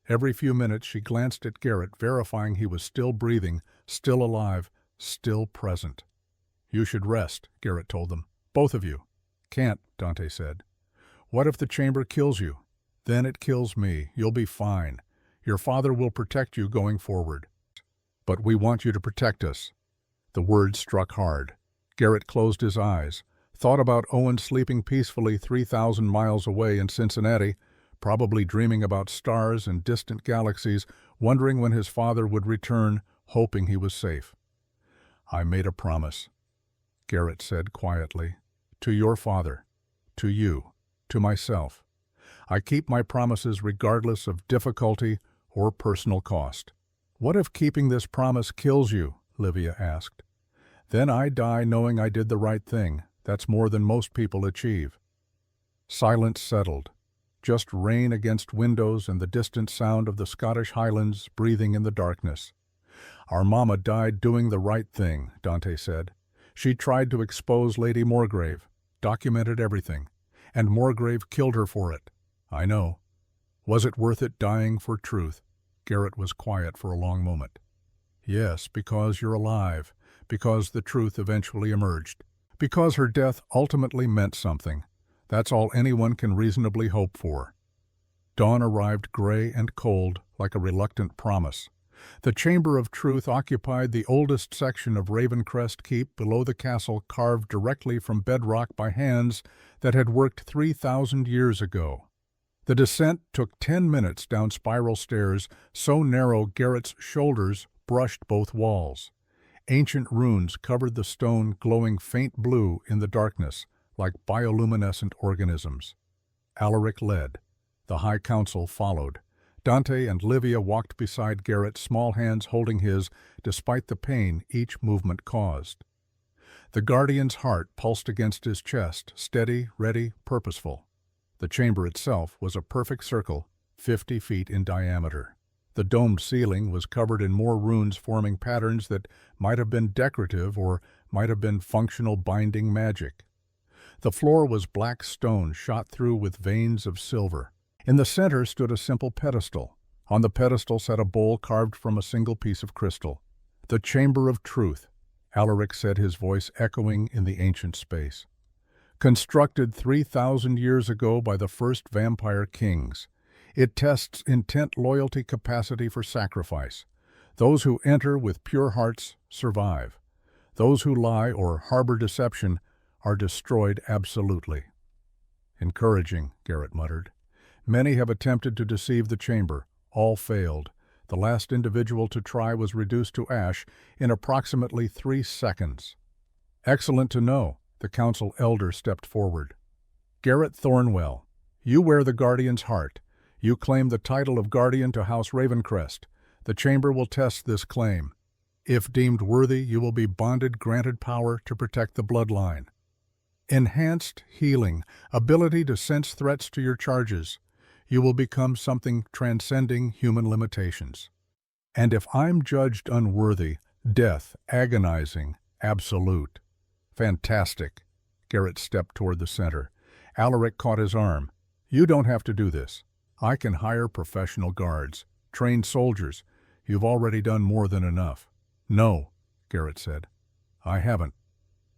Speaker 1: Every few minutes she glanced at Garrett, verifying he was still breathing, still alive, still present. You should rest, Garrett told them. Both of you. Can't, Dante said. What if the Chamber kills you? Then it kills me. You'll be fine. Your father will protect you going forward. But we want you to protect us. The words struck hard. Garrett closed his eyes, thought about Owen sleeping peacefully 3,000 miles away in Cincinnati, probably dreaming about stars and distant galaxies, wondering when his father would return, hoping he was safe. I made a promise, Garrett said quietly, to your father, to you, to myself. I keep my promises regardless of difficulty or personal cost. What if keeping this promise kills you? Livia asked. Then I die knowing I did the right thing. That's more than most people achieve. Silence settled. Just rain against windows and the distant sound of the Scottish Highlands breathing in the darkness. Our mama died doing the right thing, Dante said. She tried to expose Lady Morgrave, documented everything, and Morgrave killed her for it. I know. Was it worth it dying for truth? Garrett was quiet for a long moment. Yes, because you're alive, because the truth eventually emerged, because her death ultimately meant something. That's all anyone can reasonably hope for. Dawn arrived gray and cold, like a reluctant promise. The Chamber of Truth occupied the oldest section of Ravencrest Keep below the castle, carved directly from bedrock by hands that had worked 3,000 years ago. The descent took 10 minutes down spiral stairs so narrow Garrett's shoulders brushed both walls. Ancient runes covered the stone, glowing faint blue in the darkness, like bioluminescent organisms. Alaric led. The High Council followed. Dante and Livia walked beside Garrett, small hands holding his, despite the pain each movement caused. The Guardian's heart pulsed against his chest, steady, ready, purposeful. The chamber itself was a perfect circle, 50 feet in diameter. The domed ceiling was covered in more runes forming patterns that might have been decorative or might have been functional binding magic. The floor was black stone shot through with veins of silver. In the center stood a simple pedestal. On the pedestal sat a bowl carved from a single piece of crystal. "The Chamber of Truth," Alaric said, his voice echoing in the ancient space. "Constructed 3,000 years ago by the first vampire kings. It tests intent, loyalty, capacity for sacrifice. Those who enter with pure hearts survive. Those who lie or harbor deception are destroyed absolutely." "Encouraging," Garrett muttered. "Many have attempted to deceive the chamber. All failed. The last individual to try was reduced to ash in approximately 3 seconds." "Excellent to know." The council elder stepped forward. "Garrett Thornwell, you wear the Guardian's heart. You claim the title of Guardian to House Ravencrest. The chamber will test this claim. If deemed worthy, you will be bonded, granted power to protect the bloodline. Enhanced healing, ability to sense threats to your charges. You will become something transcending human limitations. And if I'm judged unworthy, death, agonizing, absolute." "Fantastic." Garrett stepped toward the center. Alaric caught his arm. "You don't have to do this. I can hire professional guards, trained soldiers. You've already done more than enough." "No," Garrett said. "I haven't.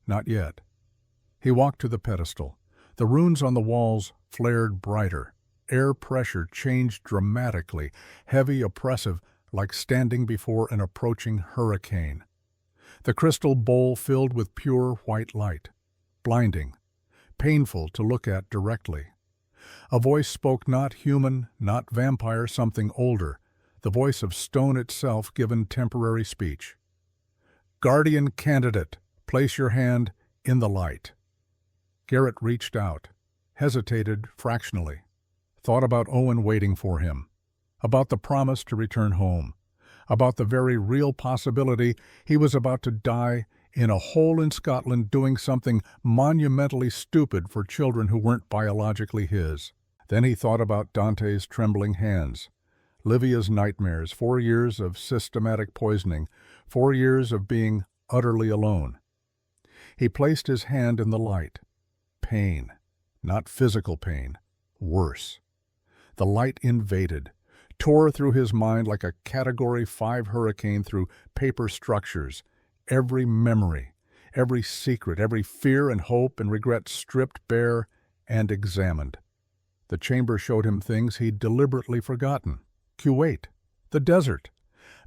Speaker 1: Not yet." He walked to the pedestal. The runes on the walls flared brighter. Air pressure changed dramatically, heavy, oppressive, like standing before an approaching hurricane. The crystal bowl filled with pure white light. Blinding. Painful to look at directly. A voice spoke, not human, not vampire, something older. The voice of stone itself given temporary speech. "Guardian candidate, place your hand in the light." Garrett reached out, hesitated fractionally. Thought about Owen waiting for him, about the promise to return home, about the very real possibility he was about to die in a hole in Scotland doing something monumentally stupid for children who weren't biologically his. Then he thought about Dante's trembling hands, Livia's nightmares, 4 years of systematic poisoning, 4 years of being utterly alone. He placed his hand in the light. Pain, not physical pain, worse. The light invaded, tore through his mind like a Category 5 hurricane through paper structures. Every memory, every secret, every fear and hope and regret stripped bare and examined. The chamber showed him things he'd deliberately forgotten. Kuwait, the desert,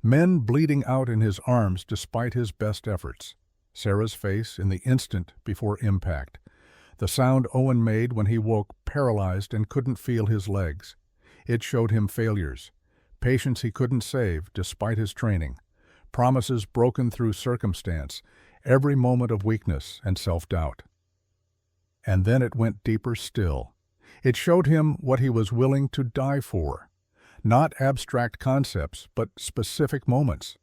Speaker 1: men bleeding out in his arms despite his best efforts. Sarah's face in the instant before impact. The sound Owen made when he woke, paralyzed and couldn't feel his legs. It showed him failures, patients he couldn't save despite his training, promises broken through circumstance, every moment of weakness and self-doubt. And then it went deeper still. It showed him what he was willing to die for. Not abstract concepts, but specific moments.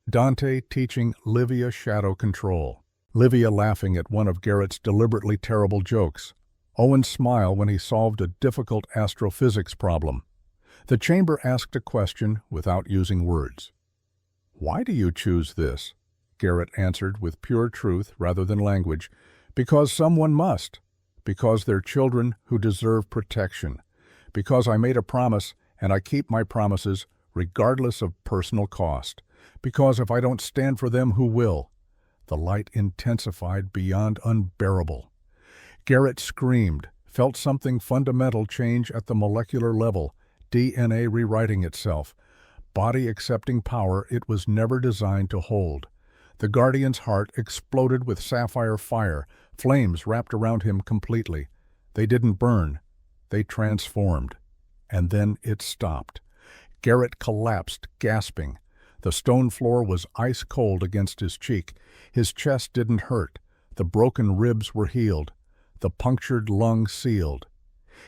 Speaker 1: Dante teaching Livia shadow control. Livia laughing at one of Garrett's deliberately terrible jokes. Owen's smile when he solved a difficult astrophysics problem. The chamber asked a question without using words. "Why do you choose this?" Garrett answered with pure truth rather than language. "Because someone must. Because they're children who deserve protection. Because I made a promise and I keep my promises regardless of personal cost. Because if I don't stand for them, who will?" The light intensified beyond unbearable. Garrett screamed, felt something fundamental change at the molecular level, DNA rewriting itself, body accepting power it was never designed to hold. The Guardian's heart exploded with sapphire fire, flames wrapped around him completely. They didn't burn, they transformed. And then it stopped. Garrett collapsed, gasping. The stone floor was ice cold against his cheek. His chest didn't hurt. The broken ribs were healed. The punctured lung sealed.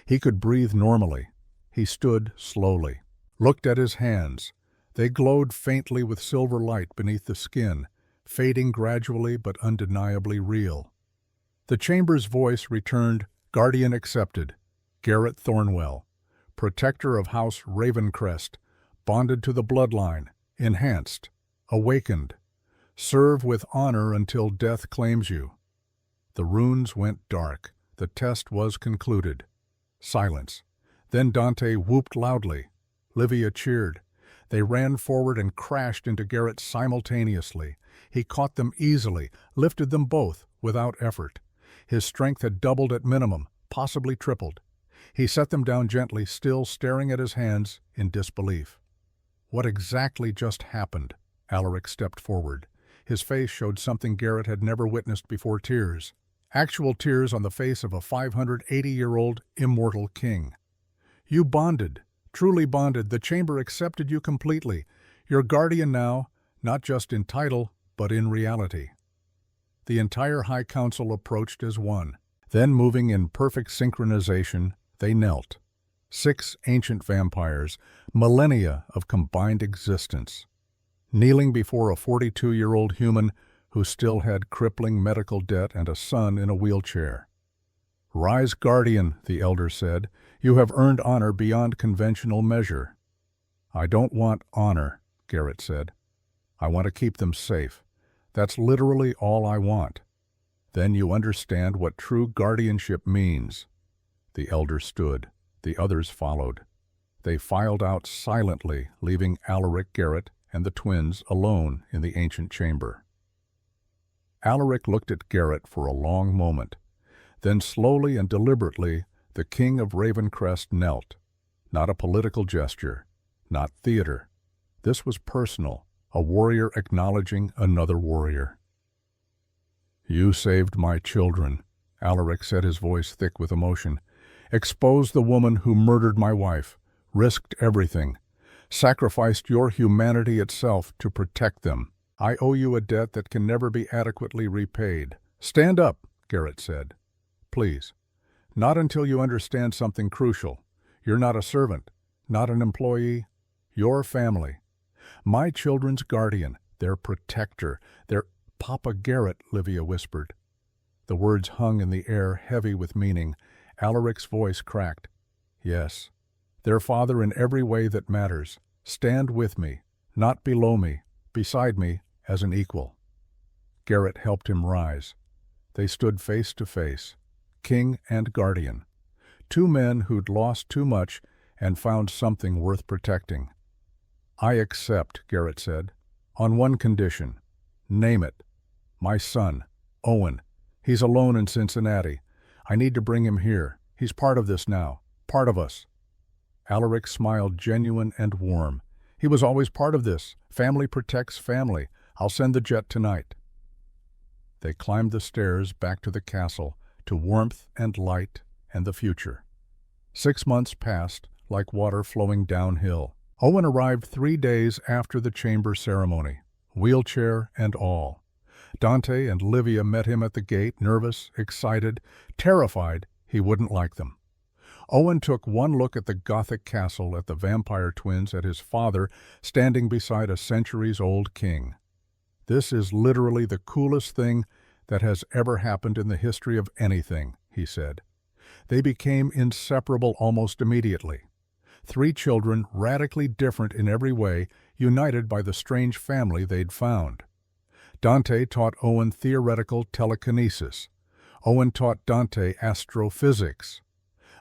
Speaker 1: He could breathe normally. He stood slowly, looked at his hands. They glowed faintly with silver light beneath the skin, fading gradually but undeniably real. The chamber's voice returned, Guardian accepted. Garrett Thornwell, protector of House Ravencrest, bonded to the bloodline, enhanced, awakened. Serve with honor until death claims you. The runes went dark. The test was concluded. Silence. Then Dante whooped loudly. Livia cheered. They ran forward and crashed into Garrett simultaneously. He caught them easily, lifted them both, without effort. His strength had doubled at minimum, possibly tripled. He set them down gently, still staring at his hands in disbelief. What exactly just happened? Alaric stepped forward. His face showed something Garrett had never witnessed before: tears. Actual tears on the face of a 580-year-old immortal king. You bonded, truly bonded. The chamber accepted you completely. Your guardian now, not just in title, but in reality. The entire High Council approached as one. Then, moving in perfect synchronization, they knelt. 6 ancient vampires, millennia of combined existence, kneeling before a 42-year-old human who still had crippling medical debt and a son in a wheelchair. Rise, Guardian, the elder said. You have earned honor beyond conventional measure. I don't want honor, Garrett said. I want to keep them safe. That's literally all I want. Then you understand what true guardianship means. The elder stood. The others followed. They filed out silently, leaving Alaric, Garrett, and the twins alone in the ancient chamber. Alaric looked at Garrett for a long moment. Then slowly and deliberately, the King of Ravencrest knelt. Not a political gesture, not theater. This was personal, a warrior acknowledging another warrior. You saved my children, Alaric said, his voice thick with emotion. Exposed the woman who murdered my wife, risked everything, sacrificed your humanity itself to protect them. I owe you a debt that can never be adequately repaid. Stand up, Garrett said. Please. Not until you understand something crucial. You're not a servant, not an employee. You're family. My children's guardian, their protector, their Papa Garrett, Livia whispered. The words hung in the air, heavy with meaning. Alaric's voice cracked. Yes. Their father in every way that matters. Stand with me, not below me, beside me, as an equal. Garrett helped him rise. They stood face to face, king and guardian. 2 men who'd lost too much and found something worth protecting. I accept, Garrett said, on one condition. Name it. My son, Owen. He's alone in Cincinnati. I need to bring him here. He's part of this now, part of us. Alaric smiled, genuine and warm. He was always part of this. Family protects family. I'll send the jet tonight. They climbed the stairs back to the castle, to warmth and light and the future. 6 months passed, like water flowing downhill. Owen arrived 3 days after the chamber ceremony, wheelchair and all. Dante and Livia met him at the gate, nervous, excited, terrified he wouldn't like them. Owen took one look at the Gothic castle, at the vampire twins, at his father standing beside a centuries-old king. This is literally the coolest thing that has ever happened in the history of anything, he said. They became inseparable almost immediately. 3 children, radically different in every way, united by the strange family they'd found. Dante taught Owen theoretical telekinesis. Owen taught Dante astrophysics.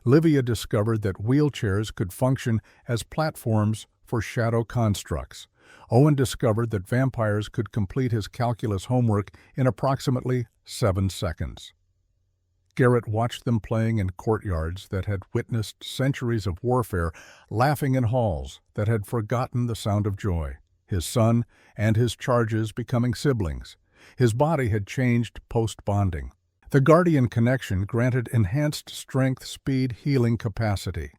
Speaker 1: Livia discovered that wheelchairs could function as platforms for shadow constructs. Owen discovered that vampires could complete his calculus homework in approximately 7 seconds. Garrett watched them playing in courtyards that had witnessed centuries of warfare, laughing in halls that had forgotten the sound of joy. His son and his charges becoming siblings. His body had changed post-bonding. The guardian connection granted enhanced strength, speed, healing capacity.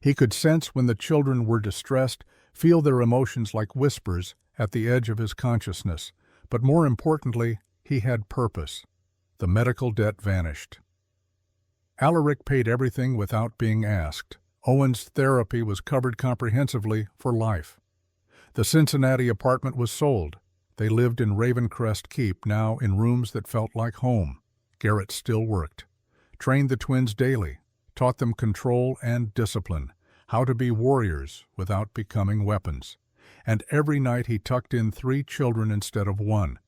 Speaker 1: He could sense when the children were distressed, feel their emotions like whispers at the edge of his consciousness. But more importantly, he had purpose. The medical debt vanished. Alaric paid everything without being asked. Owen's therapy was covered comprehensively for life. The Cincinnati apartment was sold. They lived in Ravencrest Keep, now in rooms that felt like home. Garrett still worked. Trained the twins daily. Taught them control and discipline. How to be warriors without becoming weapons. And every night he tucked in 3 children instead of 1.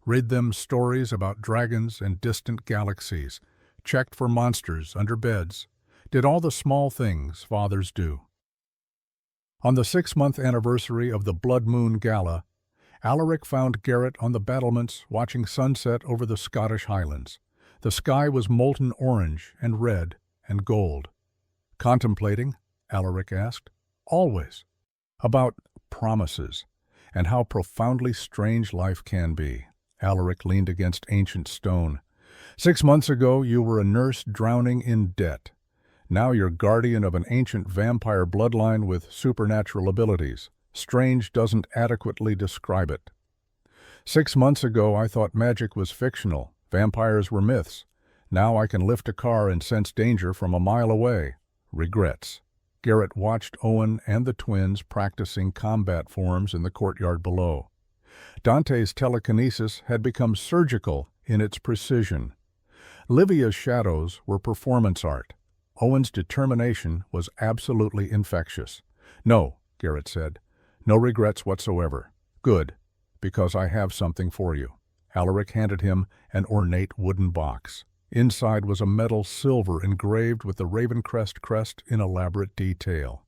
Speaker 1: Read them stories about dragons and distant galaxies. Checked for monsters under beds. Did all the small things fathers do. On the 6-month anniversary of the Blood Moon Gala, Alaric found Garrett on the battlements watching sunset over the Scottish Highlands. The sky was molten orange and red and gold. Contemplating, Alaric asked, always, about promises and how profoundly strange life can be. Alaric leaned against ancient stone. 6 months ago, you were a nurse drowning in debt. Now you're guardian of an ancient vampire bloodline with supernatural abilities. Strange doesn't adequately describe it. 6 months ago, I thought magic was fictional. Vampires were myths. Now I can lift a car and sense danger from a mile away. Regrets. Garrett watched Owen and the twins practicing combat forms in the courtyard below. Dante's telekinesis had become surgical in its precision. Livia's shadows were performance art. Owen's determination was absolutely infectious. No, Garrett said. No regrets whatsoever. Good, because I have something for you. Alaric handed him an ornate wooden box. Inside was a metal silver engraved with the Ravencrest crest in elaborate detail.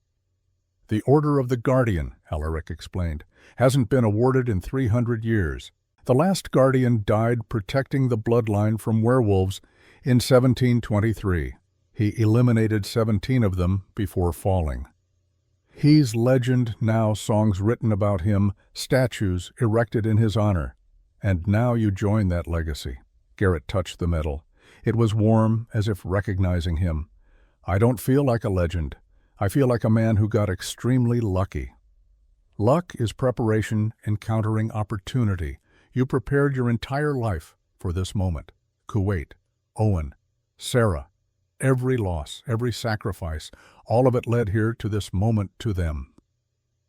Speaker 1: The Order of the Guardian, Alaric explained, hasn't been awarded in 300 years. The last guardian died protecting the bloodline from werewolves in 1723. He eliminated 17 of them before falling. He's legend now, songs written about him, statues erected in his honor. And now you join that legacy. Garrett touched the metal. It was warm, as if recognizing him. I don't feel like a legend. I feel like a man who got extremely lucky. Luck is preparation encountering opportunity. You prepared your entire life for this moment. Kuwait, Owen, Sarah, every loss, every sacrifice, all of it led here to this moment to them.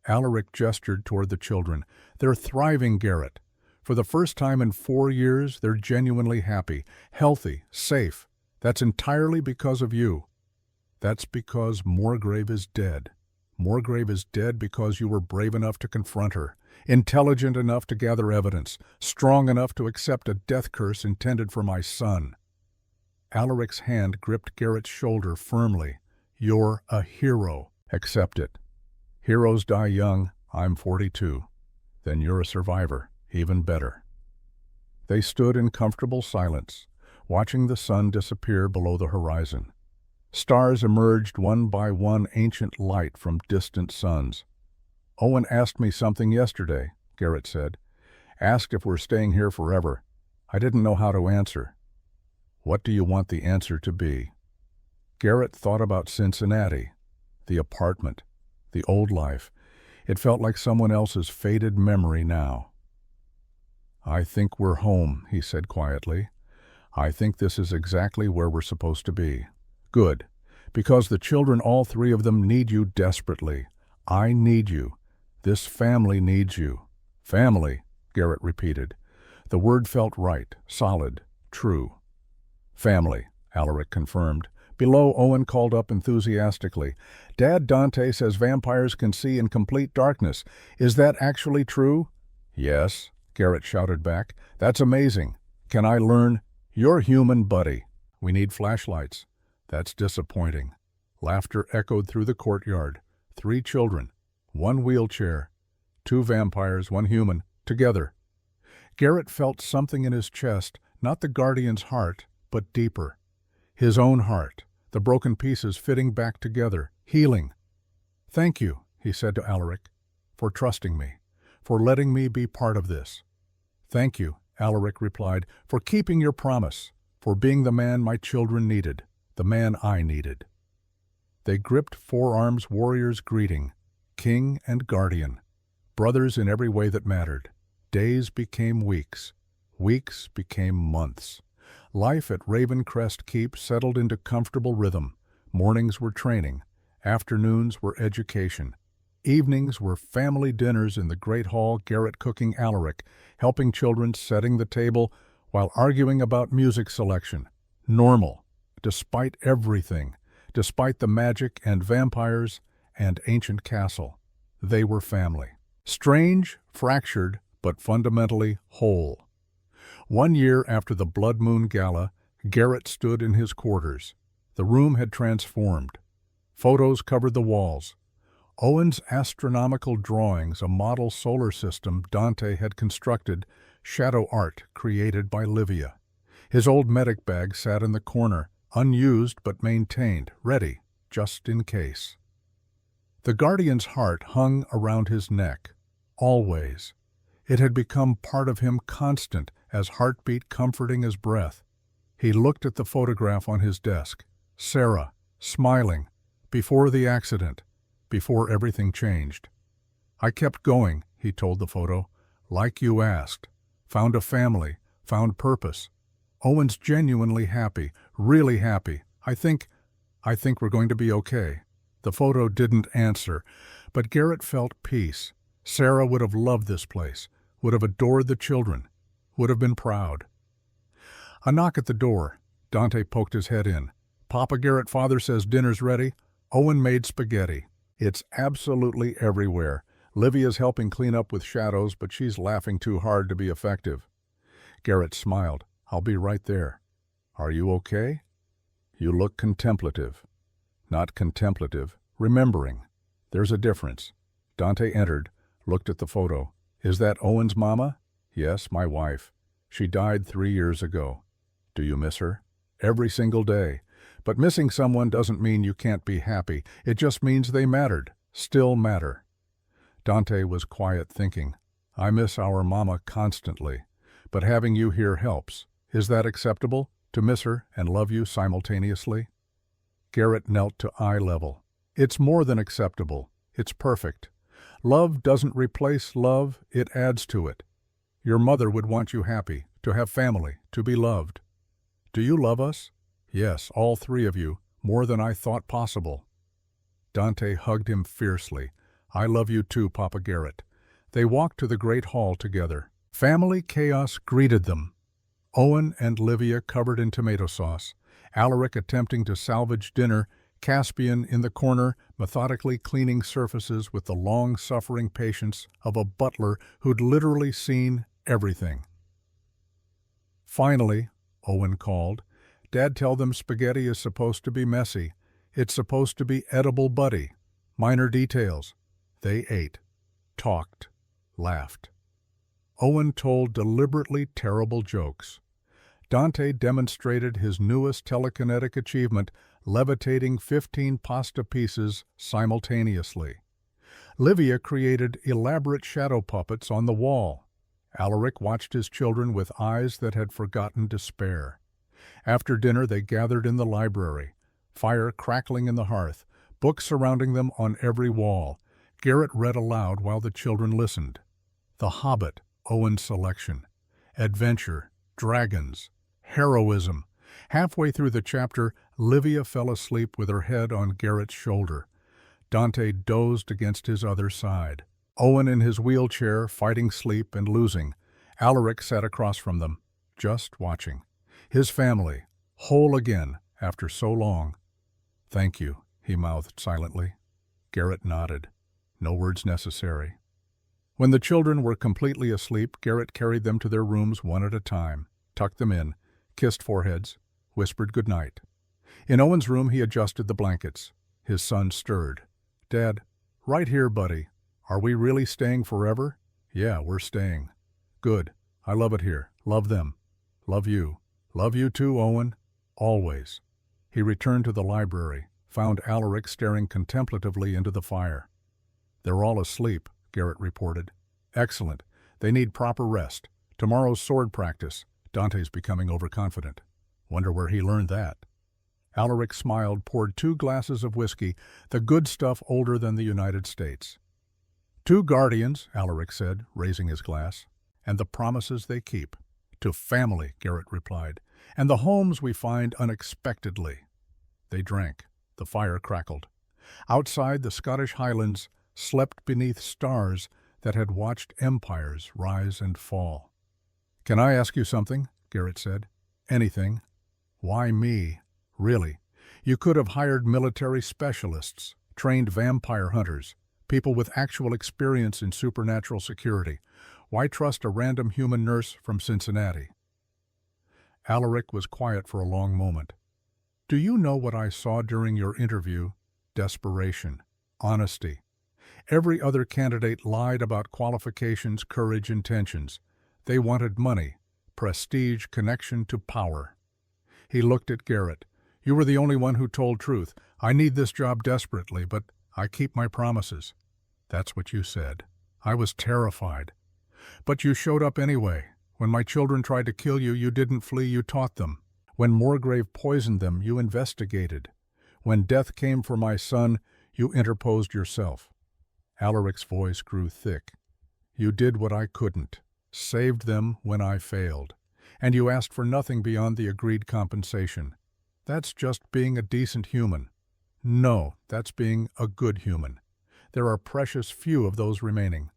Speaker 1: Alaric gestured toward the children. They're thriving, Garrett. For the first time in 4 years, they're genuinely happy, healthy, safe. That's entirely because of you. That's because Morgrave is dead. Morgrave is dead because you were brave enough to confront her, intelligent enough to gather evidence, strong enough to accept a death curse intended for my son. Alaric's hand gripped Garrett's shoulder firmly. You're a hero. Accept it. Heroes die young. I'm 42. Then you're a survivor. Even better. They stood in comfortable silence, watching the sun disappear below the horizon. Stars emerged one by one, ancient light from distant suns. Owen asked me something yesterday, Garrett said. Asked if we're staying here forever. I didn't know how to answer. What do you want the answer to be? Garrett thought about Cincinnati, the apartment, the old life. It felt like someone else's faded memory now. I think we're home, he said quietly. I think this is exactly where we're supposed to be. Good, because the children, all 3 of them, need you desperately. I need you. This family needs you. Family, Garrett repeated. The word felt right, solid, true. Family, Alaric confirmed. Below, Owen called up enthusiastically. Dad, Dante says vampires can see in complete darkness. Is that actually true? Yes, Garrett shouted back. That's amazing. Can I learn? You're human, buddy. We need flashlights. That's disappointing. Laughter echoed through the courtyard. 3 children, 1 wheelchair, 2 vampires, 1 human, together. Garrett felt something in his chest, not the guardian's heart, but deeper. His own heart, the broken pieces fitting back together, healing. "Thank you," he said to Alaric, "for trusting me, for letting me be part of this." "Thank you," Alaric replied, "for keeping your promise, for being the man my children needed, the man I needed." They gripped forearms warriors' greeting, king and guardian, brothers in every way that mattered. Days became weeks. Weeks became months. Life at Ravencrest Keep settled into comfortable rhythm. Mornings were training. Afternoons were education. Evenings were family dinners in the great hall, Garrett cooking Alaric, helping children, setting the table, while arguing about music selection. Normal, despite everything, despite the magic and vampires and ancient castle. They were family. Strange, fractured, but fundamentally whole. 1 year after the Blood Moon Gala, Garrett stood in his quarters. The room had transformed. Photos covered the walls. Owen's astronomical drawings, a model solar system Dante had constructed, shadow art created by Livia. His old medic bag sat in the corner, unused but maintained, ready, just in case. The guardian's heart hung around his neck, always. It had become part of him, constant as heartbeat, comforting as breath. He looked at the photograph on his desk. Sarah, smiling, before the accident, before everything changed. "I kept going," he told the photo, "like you asked. Found a family, found purpose. Owen's genuinely happy, really happy. I think we're going to be okay." The photo didn't answer, but Garrett felt peace. Sarah would have loved this place, would have adored the children, would have been proud. A knock at the door. Dante poked his head in. "Papa Garrett, father says dinner's ready." Owen made spaghetti. "It's absolutely everywhere. Livia's helping clean up with shadows, but she's laughing too hard to be effective." Garrett smiled. "I'll be right there." "Are you okay?" "You look contemplative." "Not contemplative, remembering. There's a difference." Dante entered, looked at the photo. "Is that Owen's mama?" "Yes, my wife. She died 3 years ago." "Do you miss her?" "Every single day. But missing someone doesn't mean you can't be happy. It just means they mattered, still matter." Dante was quiet, thinking. "I miss our mama constantly, but having you here helps. Is that acceptable, to miss her and love you simultaneously?" Garrett knelt to eye level. "It's more than acceptable. It's perfect. Love doesn't replace love, it adds to it. Your mother would want you happy, to have family, to be loved. Do you love us?" "Yes, all 3 of you, more than I thought possible." Dante hugged him fiercely. "I love you too, Papa Garrett." They walked to the great hall together. Family chaos greeted them. Owen and Livia covered in tomato sauce, Alaric attempting to salvage dinner, Caspian in the corner, methodically cleaning surfaces with the long-suffering patience of a butler who'd literally seen everything. Finally, Owen called, "Dad, tell them spaghetti is supposed to be messy. It's supposed to be edible, buddy. Minor details." They ate, talked, laughed. Owen told deliberately terrible jokes. Dante demonstrated his newest telekinetic achievement, levitating 15 pasta pieces simultaneously. Livia created elaborate shadow puppets on the wall. Alaric watched his children with eyes that had forgotten despair. After dinner they gathered in the library, fire crackling in the hearth, books surrounding them on every wall. Garrett read aloud while the children listened. The Hobbit, Owen's selection. Adventure, dragons, heroism. Halfway through the chapter, Livia fell asleep with her head on Garrett's shoulder. Dante dozed against his other side. Owen in his wheelchair, fighting sleep and losing. Alaric sat across from them, just watching. His family, whole again after so long. "Thank you," he mouthed silently. Garrett nodded. No words necessary. When the children were completely asleep, Garrett carried them to their rooms one at a time, tucked them in, kissed foreheads, whispered good night. In Owen's room he adjusted the blankets. His son stirred. "Dad, right here, buddy. Are we really staying forever?" "Yeah, we're staying." "Good. I love it here. Love them. Love you. Love you too, Owen. Always." He returned to the library, found Alaric staring contemplatively into the fire. "They're all asleep," Garrett reported. "Excellent. They need proper rest. Tomorrow's sword practice." Dante's becoming overconfident. Wonder where he learned that. Alaric smiled, poured 2 glasses of whiskey, the good stuff older than the United States. "To guardians," Alaric said, raising his glass, "and the promises they keep." "To family," Garrett replied, "and the homes we find unexpectedly." They drank. The fire crackled. Outside, the Scottish Highlands slept beneath stars that had watched empires rise and fall. "Can I ask you something?" Garrett said. "Anything." "Why me? Really? You could have hired military specialists, trained vampire hunters, people with actual experience in supernatural security. Why trust a random human nurse from Cincinnati?" Alaric was quiet for a long moment. "Do you know what I saw during your interview? Desperation. Honesty. Every other candidate lied about qualifications, courage, intentions. They wanted money, prestige, connection to power." He looked at Garrett. "You were the only one who told truth. I need this job desperately, but I keep my promises." "That's what you said. I was terrified. But you showed up anyway. When my children tried to kill you, you didn't flee, you taught them. When Morgrave poisoned them, you investigated. When death came for my son, you interposed yourself." Alaric's voice grew thick. "You did what I couldn't, saved them when I failed. And you asked for nothing beyond the agreed compensation. That's just being a decent human." "No, that's being a good human. There are precious few of those remaining."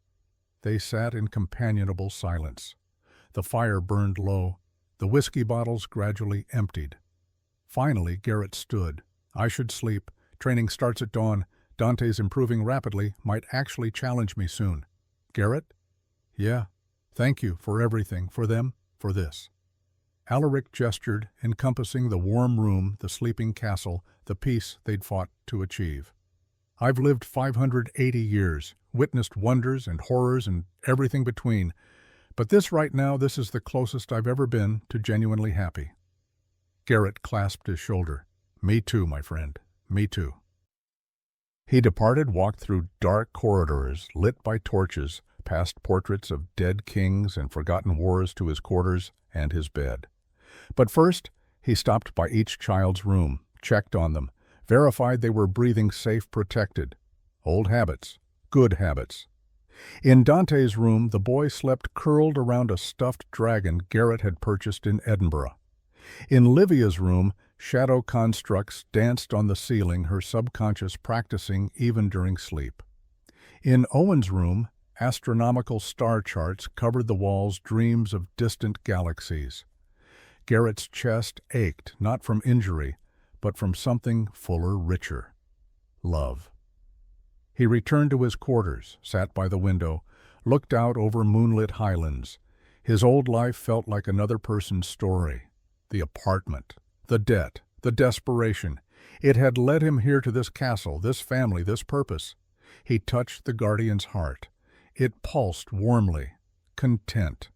Speaker 1: They sat in companionable silence. The fire burned low. The whiskey bottles gradually emptied. Finally, Garrett stood. "I should sleep. Training starts at dawn. Dante's improving rapidly, might actually challenge me soon." "Garrett?" "Yeah. Thank you for everything, for them, for this." Alaric gestured, encompassing the warm room, the sleeping castle, the peace they'd fought to achieve. "I've lived 580 years, witnessed wonders and horrors and everything between. But this right now, this is the closest I've ever been to genuinely happy." Garrett clasped his shoulder. "Me too, my friend. Me too." He departed, walked through dark corridors lit by torches, past portraits of dead kings and forgotten wars to his quarters and his bed. But first, he stopped by each child's room, checked on them, verified they were breathing safe, protected. Old habits, good habits. In Dante's room, the boy slept curled around a stuffed dragon Garrett had purchased in Edinburgh. In Livia's room, shadow constructs danced on the ceiling, her subconscious practicing even during sleep. In Owen's room, astronomical star charts covered the walls, dreams of distant galaxies. Garrett's chest ached, not from injury, but from something fuller, richer. Love. He returned to his quarters, sat by the window, looked out over moonlit highlands. His old life felt like another person's story. The apartment, the debt, the desperation. It had led him here to this castle, this family, this purpose. He touched the guardian's heart. It pulsed warmly, content.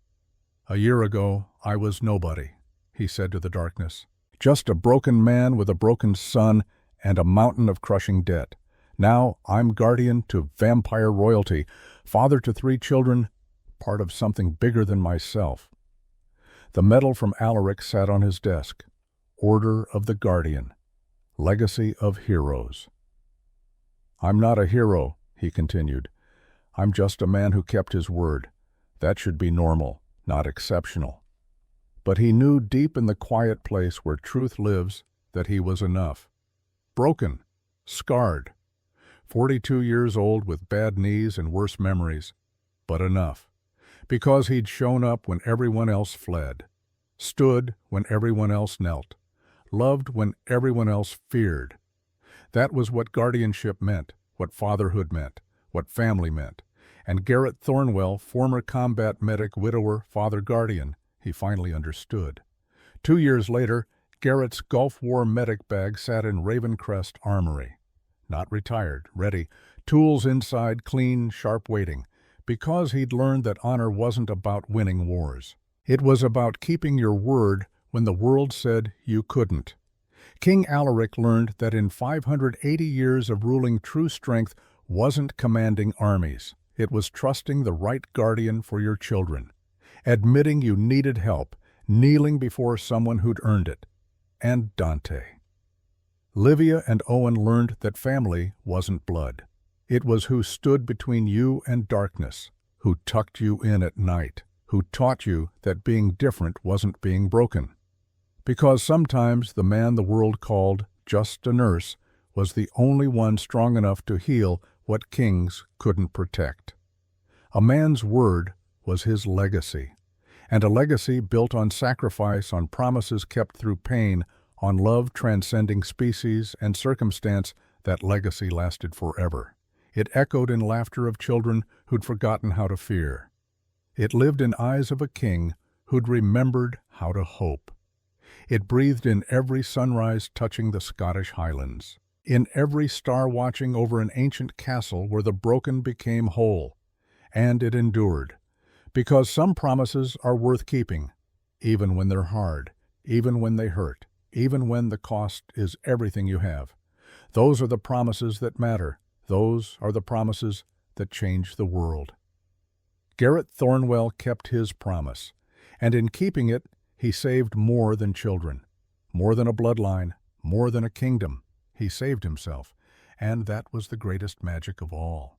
Speaker 1: "A year ago, I was nobody," he said to the darkness. "Just a broken man with a broken son and a mountain of crushing debt. Now I'm guardian to vampire royalty, father to 3 children, part of something bigger than myself." The medal from Alaric sat on his desk. Order of the Guardian. Legacy of Heroes. "I'm not a hero," he continued. "I'm just a man who kept his word. That should be normal, not exceptional." But he knew deep in the quiet place where truth lives that he was enough. Broken, scarred, 42 years old with bad knees and worse memories, but enough. Because he'd shown up when everyone else fled, stood when everyone else knelt, loved when everyone else feared. That was what guardianship meant, what fatherhood meant, what family meant. And Garrett Thornwell, former combat medic, widower, father guardian, he finally understood. 2 years later, Garrett's Gulf War medic bag sat in Ravencrest Armory. Not retired, ready, tools inside, clean, sharp waiting, because he'd learned that honor wasn't about winning wars. It was about keeping your word when the world said you couldn't. King Alaric learned that in 580 years of ruling, true strength wasn't commanding armies. It was trusting the right guardian for your children, admitting you needed help, kneeling before someone who'd earned it. And Dante. Livia and Owen learned that family wasn't blood. It was who stood between you and darkness, who tucked you in at night, who taught you that being different wasn't being broken. Because sometimes the man the world called just a nurse was the only one strong enough to heal what kings couldn't protect. A man's word was his legacy, and a legacy built on sacrifice, on promises kept through pain, on love transcending species and circumstance, that legacy lasted forever. It echoed in laughter of children who'd forgotten how to fear. It lived in eyes of a king who'd remembered how to hope. It breathed in every sunrise touching the Scottish Highlands, in every star watching over an ancient castle where the broken became whole. And it endured, because some promises are worth keeping, even when they're hard, even when they hurt, even when the cost is everything you have. Those are the promises that matter. Those are the promises that change the world. Garrett Thornwell kept his promise, and in keeping it, he saved more than children, more than a bloodline, more than a kingdom. He saved himself, and that was the greatest magic of all.